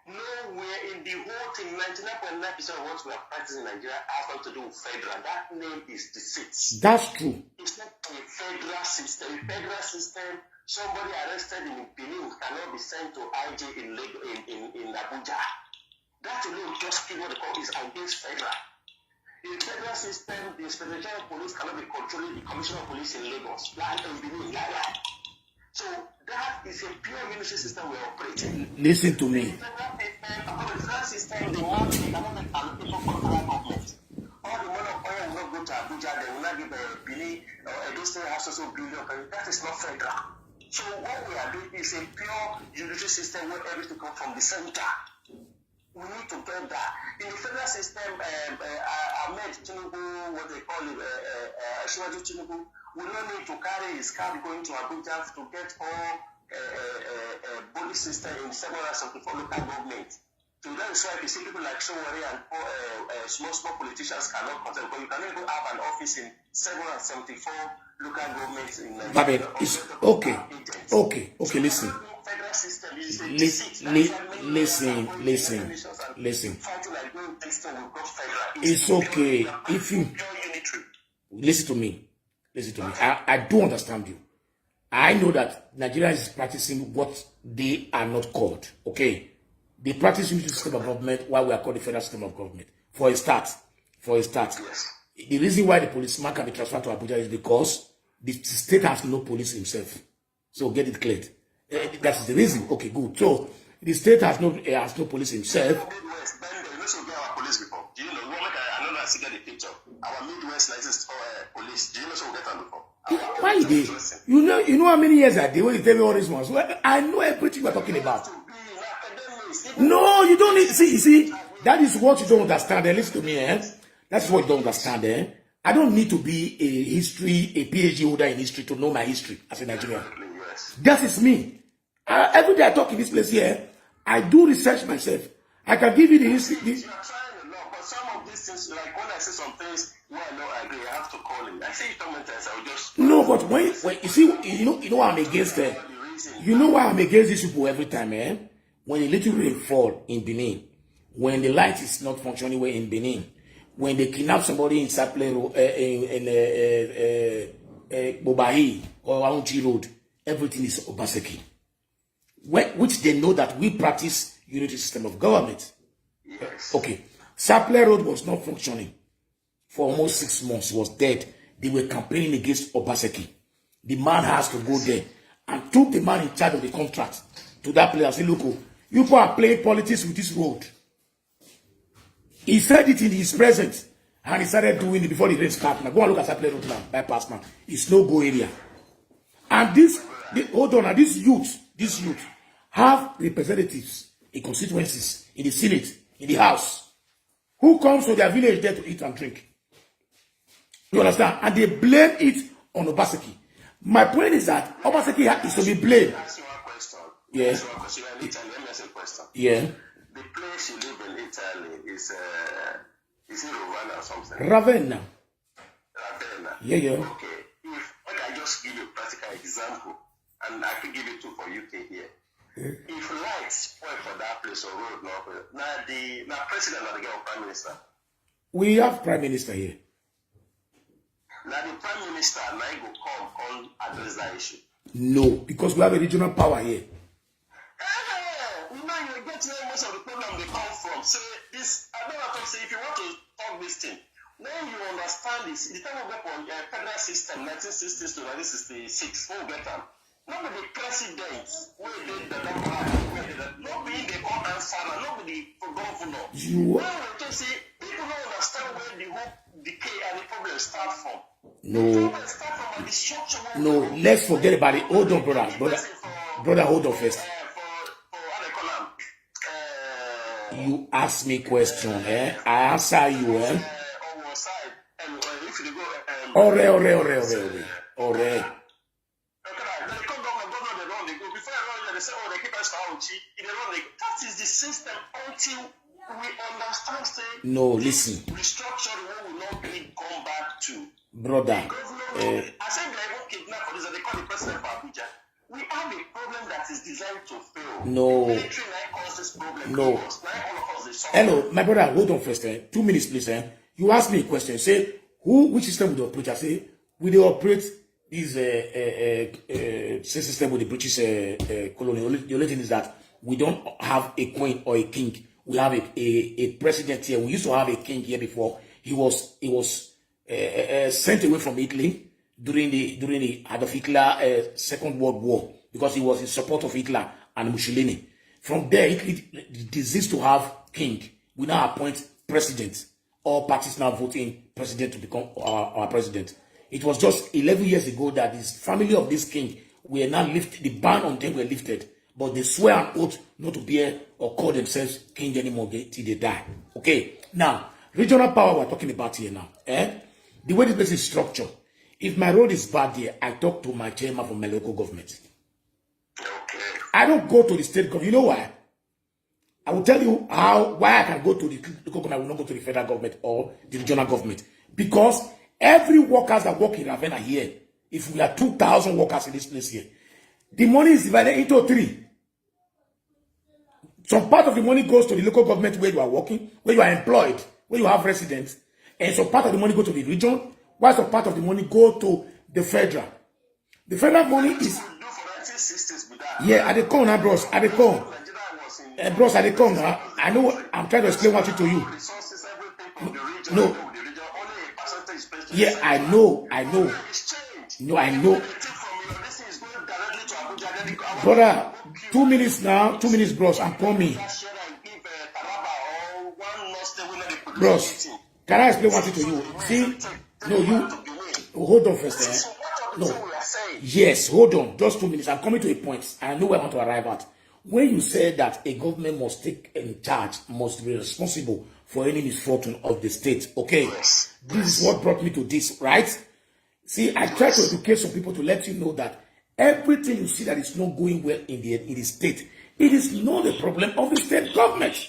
No nowhere in the whole thing. 99.9% of what we are practicing in Nigeria has nothing to do with federal. That name is deceit. That's true. It's not a federal system. A federal system, somebody arrested in Benin cannot be sent to IJ in Abuja. That alone just what the court is against federal. In the federal system, the Inspector General of Police cannot be controlling the Commissioner of Police in Lagos. So that is a pure military system we're operating. Listen to me. The federal system, the money they cannot make allocation for federal government. All the money of oil will not go to Abuja, they will not give a Benin or Edo State has also billion. That is not federal. So what we are doing is a pure unitary system where everything comes from the center. We need to get that. In the federal system, Ahmed Tinubu, what they call it, Shiwaju Tinubu, will not need to carry his car going to Abuja to get all body system in 774 local governments. So that is why you see people like Showari and small politicians cannot contact, because you cannot even have an office in 774 local governments in Nigeria. It's okay. Okay, listen. Listen. It's okay. If you listen to me. I do understand you. I know that Nigeria is practicing what they are not called. Okay. They practice unity system of government while we are called the federal system of government. For a start. The reason why the policeman can be transferred to Abuja is because the state has no police himself. So get it cleared. That's the reason. Okay, good. So the state has no police himself. Do you know? I know that I see the picture. Our Midwest licensed police. Do you know so we get them before? Why they? You know how many years I did when you tell me all this ones? Well, I know everything we're talking about. No, you don't need. See, that is what you don't understand. Listen to me, That's what you don't understand, I don't need to be a PhD holder in history to know my history as a Nigerian. That is me. Every day I talk in this place here, I do research myself. I can give you the history. You are trying a lot, but some of these things, like when I say some things where I know I agree, I have to call him. I say you don't mention, I will just. No, but when you see, you know why I'm against them. You know why I'm against these people every time, When a little rain fall in Benin, when the light is not functioning well in Benin, when they kidnap somebody in Saplero, in Bobahi or Aunchi Road, everything is Obaseki. Which they know that we practice unity system of government. Yes. Okay. Saplero Road was not functioning for almost 6 months. He was dead. They were campaigning against Obaseki. The man has to go there and took the man in charge of the contract to that place and say, look, you people are playing politics with this road. He said it in his presence, and he started doing it before the rain started. Now go and look at that road now, bypass now. It's no go area. And these youth have representatives in constituencies, in the Senate, in the House, who comes to their village there to eat and drink. You understand? And they blame it on Obaseki. My point is that Obaseki is to be blamed. Ask you one question. Yeah. Let me ask you a question. Yeah. The place you live in Italy is it Ravenna or something? Ravenna. Ravenna. Yeah. Okay. If I just give you a practical example, and I could give you two for UK here. Yeah. If lights spoil for that place or road, now president or the prime minister. We have prime minister here. Now the prime minister now go come on address that issue. No, because we have a regional power here. Now you get where most of the problem they come from. So this, I don't want to say, if you want to talk this thing, when you understand this, the time we go on federal system, 1960s to 1966, when we get them, nobody the president, where they the nobody the court answer, nobody for governor. You now we just say people don't understand where the whole decay and the problem start from. No, let's forget about it. Hold on, brother, hold on first. You ask me question, I answer you, Ore. That is the system until we understand. No, listen. Restructure will not be come back to. Brother. I said they won't kidnap for this, and they call the president for Abuja. We have a problem that is designed to fail. No. Military causes this problem. No. Hello, my brother, hold on first. 2 minutes, please. You asked me a question. Say, which system would operate? I say, will they operate this system with the British colony? The only thing is that we don't have a queen or a king. We have a president here. We used to have a king here before. He was sent away from Italy during the Adolf Hitler Second World War because he was in support of Hitler and Mussolini. From there, Italy ceased to have king. We now appoint president. All parties now voting president to become our president. It was just 11 years ago that this family of this king were now lifted. The ban on them were lifted, but they swear an oath not to bear or call themselves king anymore till they die. Okay. Now, regional power we're talking about here now. The way this place is structured. If my road is bad here, I talk to my chairman from my local government. I don't go to the state government. You know why? I will tell you why I can go to the local government. I will not go to the federal government or the regional government. Because every workers that work in Ravenna here, if we are 2,000 workers in this place here, the money is divided into 3. Some part of the money goes to the local government where you are working, where you are employed, where you have residents, and some part of the money go to the region, while some part of the money go to the federal. The federal money is... Yeah, at the corner, bros, at the corner. Bros, at the corner, I know I'm trying to explain what to you. No. Yeah, I know. No, I know. Brother, 2 minutes now, 2 minutes, bros, and call me. Bros, can I explain what to you? See, no, you, hold on first. No, yes, hold on, just 2 minutes. I'm coming to a point. I know where I want to arrive at. When you say that a government must take in charge, must be responsible for any misfortune of the state, okay? This is what brought me to this, right? See, I try to educate some people to let you know that everything you see that is not going well in the state, it is not the problem of the state government.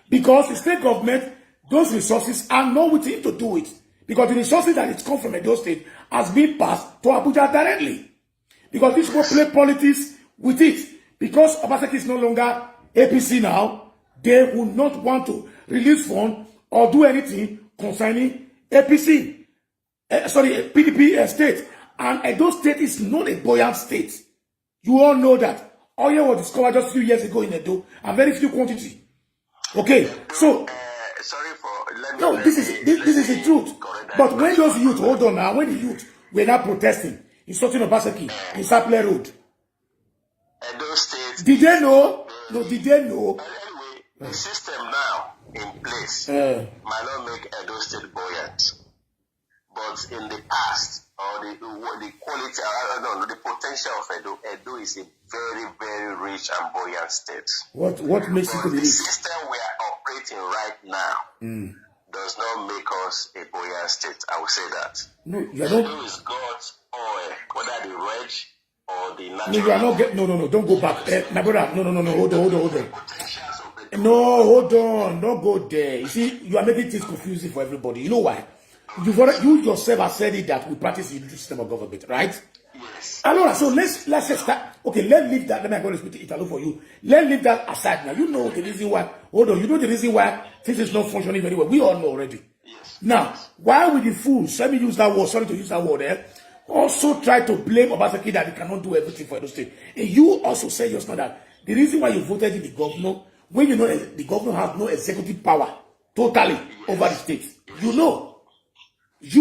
Because the state government, those resources are not with it to do it. Because the resources that it come from Edo State has been passed to Abuja directly. Because these people play politics with it. Because Obaseki is no longer APC now, they will not want to release funds or do anything concerning APC. PDP state. And Edo State is not a buoyant state. You all know that. Oil was discovered just a few years ago in Edo, and very few quantity. Okay, so... sorry for... No, this is the truth. But when those youth, hold on now, when the youth were now protesting, insulting Obaseki, in Saple Road, Edo State... Did they know? No, did they know? Anyway, the system now in place might not make Edo State buoyant. But in the past, or the quality, the potential of Edo is a very, very rich and buoyant state. What makes it to be the rich? system we are operating right now does not make us a buoyant state. I will say that. No, you are Edo not. is God's oil, whether the red or the natural. No, you are not. No, don't go back. My brother, no. Hold on. No, hold on. Don't go there. You see, you are making things confusing for everybody. You know why? You yourself have said it that we practice the system of government, right? Yes. Allora, so let's just start. Okay, let's leave that. Let me go and speak to Italo for you. Let's leave that aside now. You know the reason why. Hold on. You know the reason why things is not functioning very well. We all know already. Yes. Now, why would the fools, let me use that word, sorry to use that word there, also try to blame Obaseki that he cannot do everything for Edo State? And you also say just now that the reason why you voted in the governor, when you know the governor has no executive power totally over the state. You know. Thank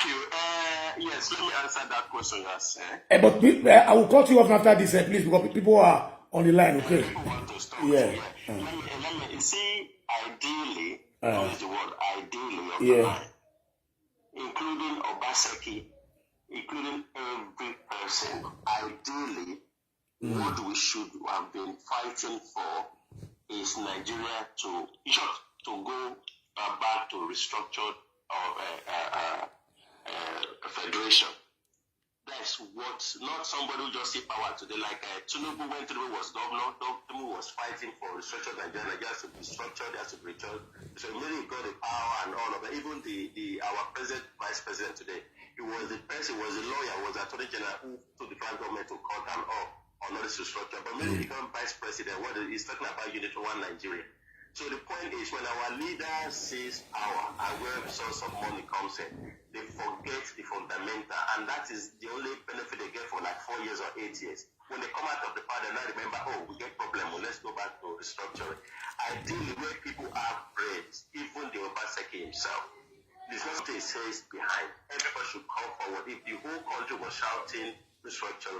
you. Yes, let me answer that question. Yes. But I will cut you off after this, please, because people are on the line, okay? People want to stop. Yeah. Let me see, ideally, what is the word? Ideally, on the Yeah. line, including Obaseki, including every person, ideally, what we should have been fighting for is Nigeria to go back to restructured federation. That's what, not somebody who just see power today. Like Tinubu, when Tinubu was governor, Tinubu was fighting for restructured Nigeria. Nigeria has to be structured, has to be restructured. So immediately he got the power and all of that. Even our president, vice president today, he was the person, was the lawyer, was the attorney general who took the federal government to court and all. on all this restructure. But when he become vice president, what he's talking about unit one Nigeria. So the point is, when our leader sees power and where source of money comes in, they forget the fundamental, and that is the only benefit they get for like 4 years or 8 years. When they come out of the power, they now remember, oh, we get problem, well, let's go back to restructuring. Ideally, where people have brains, even the Obaseki himself, there's nothing he says behind. Everybody should come forward. If the whole country was shouting restructure,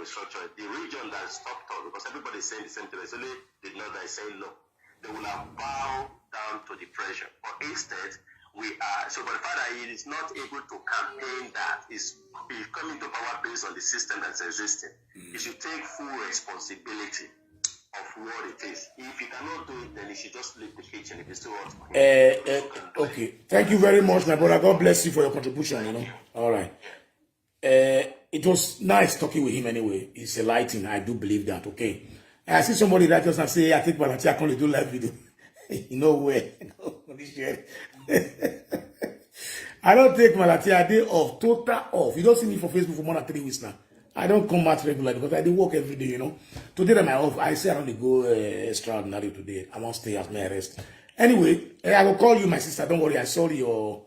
the region that stopped up, because everybody is saying the same thing, it's only the north that is saying no. They will have bowed down to the pressure. But instead, we are, so by the fact that he is not able to campaign that, he's coming to power based on the system that's existing. He should take full responsibility of what it is. If he cannot do it, then he should just leave the kitchen if he still wants to. Okay. Thank you very much, my brother. God bless you for your contribution, you know. All right. It was nice talking with him anyway. It's enlightening. I do believe that, okay. I see somebody that just say, I think Malatia can only do live video. You know where? I don't take Malatia a day off, total off. You don't see me for Facebook for more than 3 weeks now. I don't come out regularly because I do work every day, you know. Today that my off, I say I don't go extraordinary today. I won't stay as my rest. Anyway, I will call you, my sister. Don't worry. I saw your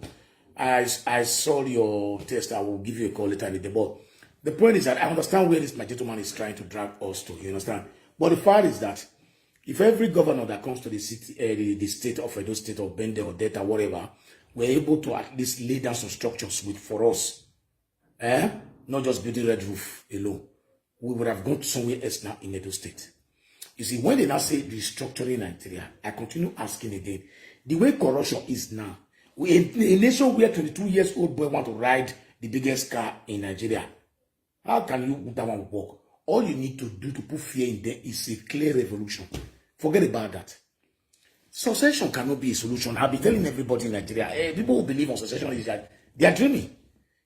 test. I will give you a call later in the day. But the point is that I understand where this my gentleman is trying to drag us to. You understand? But the fact is that if every governor that comes to the city, the state of Edo State or Bende or Delta, whatever, were able to at least lay down some structures for us, not just building red roof alone, we would have gone somewhere else now in Edo State. You see, when they now say restructuring Nigeria, I continue asking again, the way corruption is now, a nation where 22 years old boy want to ride the biggest car in Nigeria, how can you that one work? All you need to do to put fear in there is a clear revolution. Forget about that. Succession cannot be a solution. I've been telling everybody in Nigeria, people who believe on succession is that they are dreaming.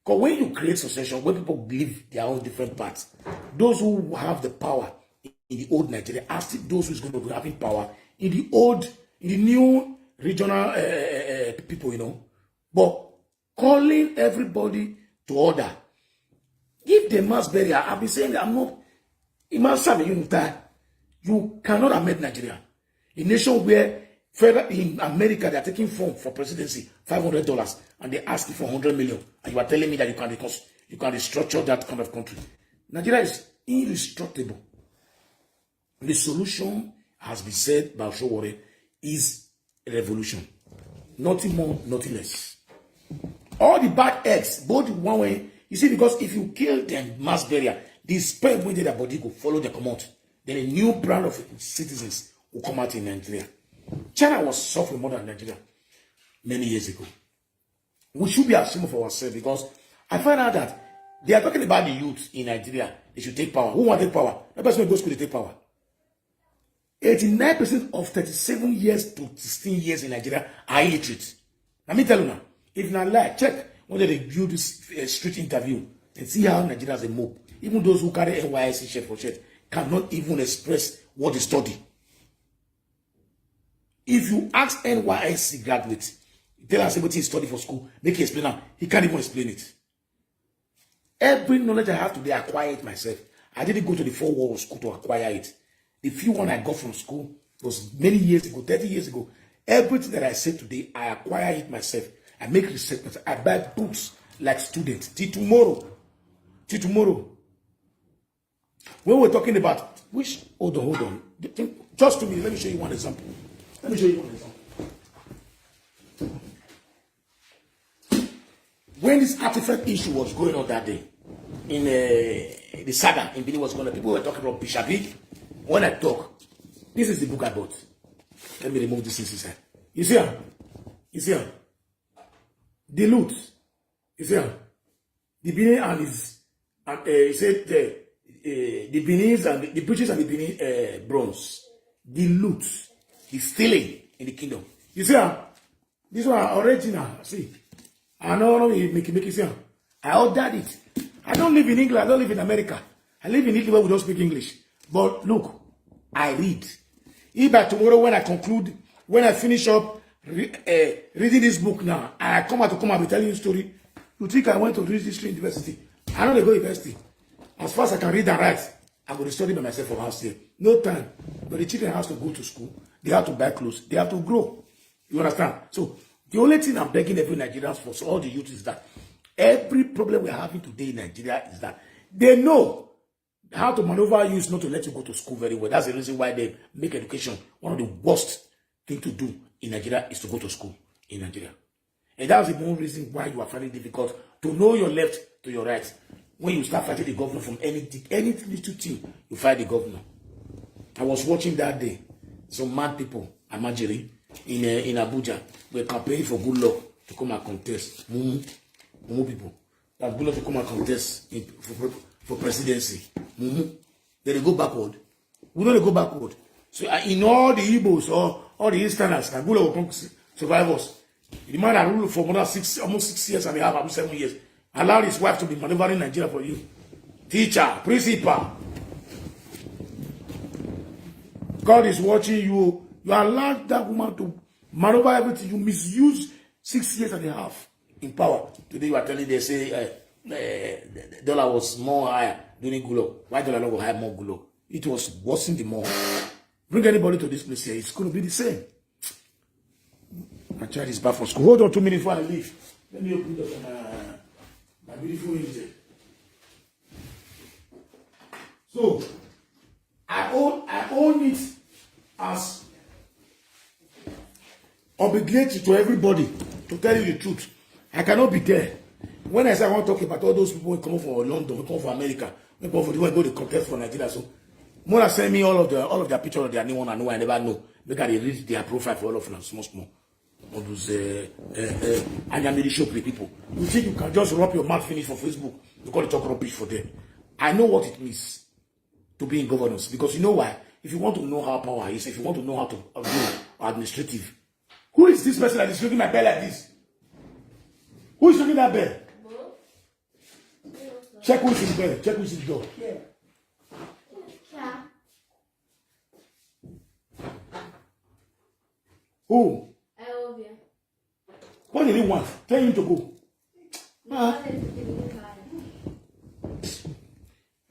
Because when you create succession, when people believe their own different parts, those who have the power in the old Nigeria are still those who's going to be having power in the new regional people, you know. But calling everybody to order, give them mass burial. I've been saying that I'm not. You cannot amend Nigeria. A nation where in America they are taking form for presidency $500 and they ask you for 100 million, and you are telling me that you can restructure that kind of country. Nigeria is indestructible. The solution has been said by Oshowore is a revolution. Nothing more, nothing less. All the bad eggs, both one way. You see, because if you kill them mass burial, the sperm within their body will follow the command. Then a new brand of citizens will come out in Nigeria. China was suffering more than Nigeria many years ago. We should be ashamed of ourselves because I find out that they are talking about the youth in Nigeria. They should take power. Who want to take power? The person who goes to school to take power. 89% of 37 years to 16 years in Nigeria are illiterate. Let me tell you now, if not lie, check whether they view this street interview and see how Nigeria is a mob. Even those who carry NYSC shirt for shirt cannot even express what they study. If you ask NYSC graduates, tell us what he studied for school, make him explain now. He can't even explain it. Every knowledge I have today, I acquire it myself. I didn't go to the 4 walls school to acquire it. The few one I got from school was many years ago, 30 years ago. Everything that I say today, I acquire it myself. I make research. I buy books like students. Till tomorrow. When we're talking about which, hold on. Just 2 minutes. Let me show you one example. When this artifact issue was going on that day, in the saga in Benin was going on, people were talking about Bishabi. When I talk, this is the book I bought. Let me remove this inside. You see her? The loot. You see her? The Benin and his, he said the Benin and the British and the Benin bronze. The loot, the stealing in the kingdom. You see her? This one original. See, I know make it see her. I ordered it. I don't live in England. I don't live in America. I live in Italy where we don't speak English. But look, I read. If by tomorrow when I conclude, when I finish up reading this book now, I come out be telling you a story. You think I went to read history university? I don't go university. As far as I can read and write, I'm going to study by myself from house here. No time. But the children have to go to school. They have to buy clothes. They have to grow. You understand? So the only thing I'm begging every Nigerian for, so all the youth, is that every problem we're having today in Nigeria is that they know how to maneuver you is not to let you go to school very well. That's the reason why they make education one of the worst thing to do in Nigeria is to go to school in Nigeria. And that's the main reason why you are finding it difficult to know your left to your right. When you start fighting the governor from any little thing, you fight the governor. I was watching that day, some mad people, Amajiri, in Abuja, were campaigning for good luck to come and contest. Mumu people. That good luck to come and contest for presidency. Then they go backward. We know they go backward. So in all the Igbos or all the Easterners, that good luck will come survive us. The man that ruled for more than almost 6 years and a half, almost 7 years, allowed his wife to be maneuvering Nigeria for you. Teacher, principal. God is watching you. You allowed that woman to maneuver everything. You misuse 6 years and a half in power. Today you are telling they say the dollar was more higher during Gulo. Why dollar not go higher more Gulo? It was worsening the more. Bring anybody to this place here, it's going to be the same. My child is back from school. Hold on 2 minutes before I leave. Let me open my beautiful angel. So I own it as obligated to everybody to tell you the truth. I cannot be there. When I say I want to talk about all those people who come from London, who come from America, who come from the one go to contest for Nigeria. So Mona send me all of their pictures of their anyone I know I never know. Make I read their profile for all of them small. All those Anyamiri show people. You think you can just rub your mouth finish for Facebook? You call it talk rubbish for them. I know what it means to be in governance, because you know why? If you want to know how power is, if you want to know how to do administrative, who is this person that is ringing my bell like this? Who is ringing that bell? Check who is in the bell. Check who is in the door. Who? What did he want? Tell him to go.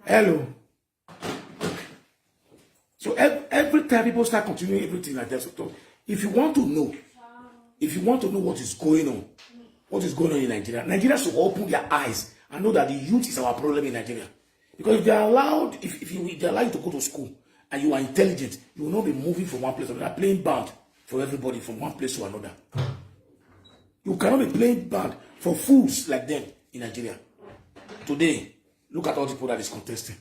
Hello. So every time people start continuing everything like that, so if you want to know what is going on in Nigeria should open their eyes and know that the youth is our problem in Nigeria. Because if they are allowed, if they allow you to go to school and you are intelligent, you will not be moving from one place to another, playing band for everybody from one place to another. You cannot be playing band for fools like them in Nigeria. Today, look at all the people that is contesting.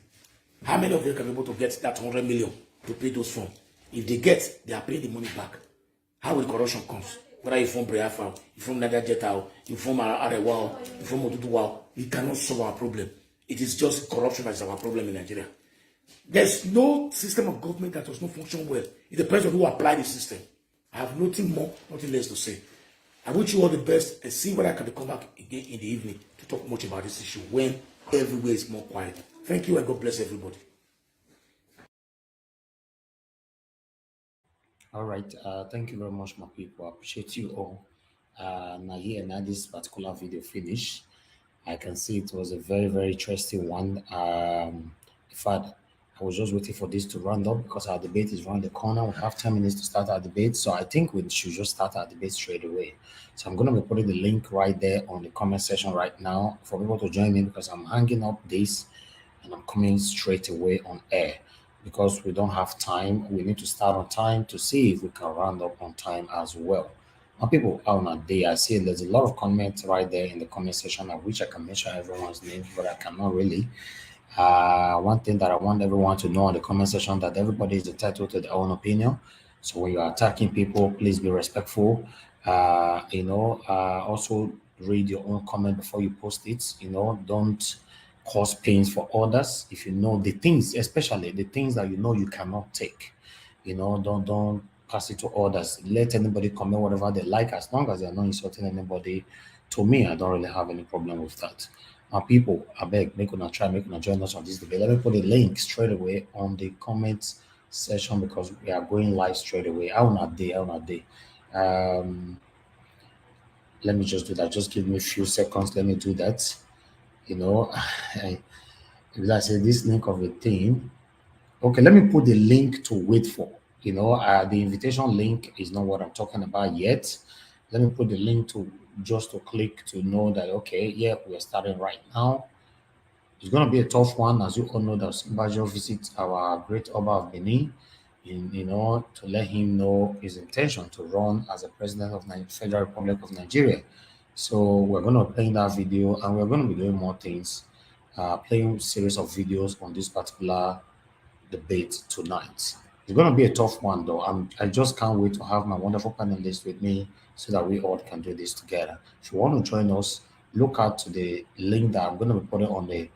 How many of them can be able to get that 100 million to pay those funds? If they get, they are paying the money back. How will the corruption comes? Whether you from Breafa, you from Nadia Jetao, you from Arewa, you from Oduduwa, it cannot solve our problem. It is just corruption that is our problem in Nigeria. There's no system of government that does not function well. It depends on who apply the system. I have nothing more, nothing less to say. I wish you all the best and see whether I can come back again in the evening to talk much about this issue when everywhere is more quiet. Thank you and God bless everybody. All right. Thank you very much, my people. I appreciate you all. Now here, now this particular video finish. I can see it was a very, very interesting one. In fact, I was just waiting for this to round up because our debate is around the corner. We have 10 minutes to start our debate. So I think we should just start our debate straight away. So I'm going to be putting the link right there on the comment section right now for people to join me, because I'm hanging up this and I'm coming straight away on air because we don't have time. We need to start on time to see if we can round up on time as well. Now, people out on a day, I see there's a lot of comments right there in the comment section. I wish I can mention everyone's name, but I cannot really. One thing that I want everyone to know in the comment section, that everybody is entitled to their own opinion. So when you're attacking people, please be respectful. Also read your own comment before you post it. Don't cause pains for others. If you know the things, especially the things that you know you cannot take, don't pass it to others. Let anybody comment whatever they like, as long as they're not insulting anybody. To me, I don't really have any problem with that. Now, people, I beg, make una join us on this debate. Let me put a link straight away on the comments section because we are going live straight away. How not day. Let me just do that. Just give me a few seconds. Let me do that. If I say this link of a thing, Okay, let me put the link to wait for. The invitation link is not what I'm talking about yet. Let me put the link to just to click to know that okay, yeah, we're starting right now. It's going to be a tough one, as you all know that Bajo visits our great Oba of Benin, to let him know his intention to run as a president of the Federal Republic of Nigeria. So we're going to play that video, and we're going to be doing more things, playing series of videos on this particular debate tonight. It's going to be a tough one, though. I just can't wait to have my wonderful panelists with me so that we all can do this together. If you want to join us, look out to the link that I'm going to be putting on the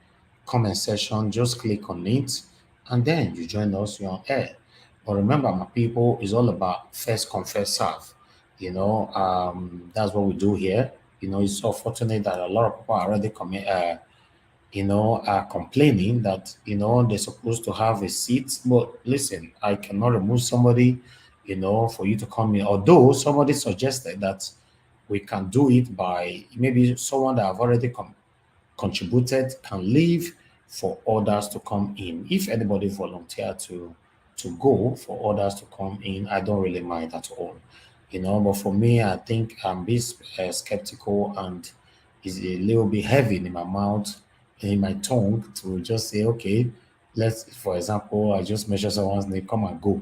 comment section. Just click on it, and then you join us. You're on air. But remember, my people, it's all about first come, first serve. That's what we do here. It's so fortunate that a lot of people are already are complaining that, they're supposed to have a seat. But listen, I cannot remove somebody, for you to come in. Although somebody suggested that we can do it by maybe someone that have already contributed can leave for others to come in. If anybody volunteer to go for others to come in, I don't really mind at all. But for me, I think I'm being skeptical, and is a little bit heavy in my mouth, in my tongue, to just say, okay, for example, I just measure someone's name, come and go.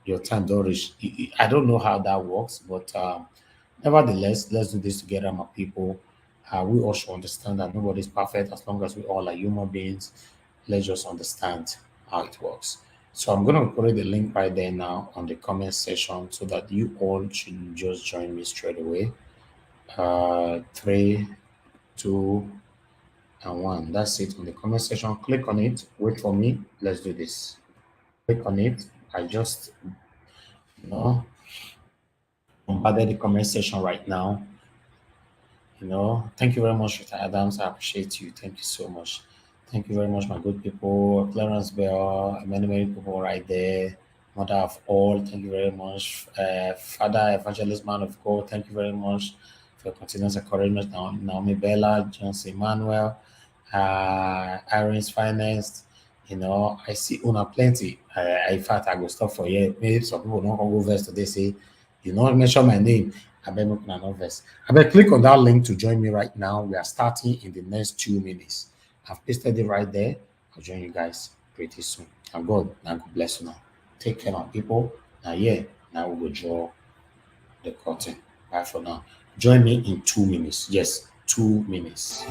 Your time don't reach. I don't know how that works, but nevertheless, let's do this together, my people. We all should understand that nobody's perfect as long as we all are human beings. Let's just understand how it works. So I'm going to put the link right there now on the comment section so that you all should just join me straight away. 3, 2, and 1. That's it on the comment section. Click on it. Wait for me. Let's do this. Click on it. I just, bombarded the comment section right now. Thank you very much, Rita Adams. I appreciate you. Thank you so much. Thank you very much, my good people. Clarence Bell, many people right there. Mother of all, thank you very much. Father Evangelist Man of God, thank you very much for your continuous encouragement. Naomi Bella, Johnson Emmanuel, Irene's Finest. I see Una plenty. In fact, I go stop for here. Maybe some people don't go verse today say, you not mention my name. I bet make another verse. I bet click on that link to join me right now. We are starting in the next 2 minutes. I've pasted it right there. I'll join you guys pretty soon. And God bless you now. Take care, my people. Now, yeah, now we will draw the curtain. Bye for now. Join me in 2 minutes. Yes, 2 minutes.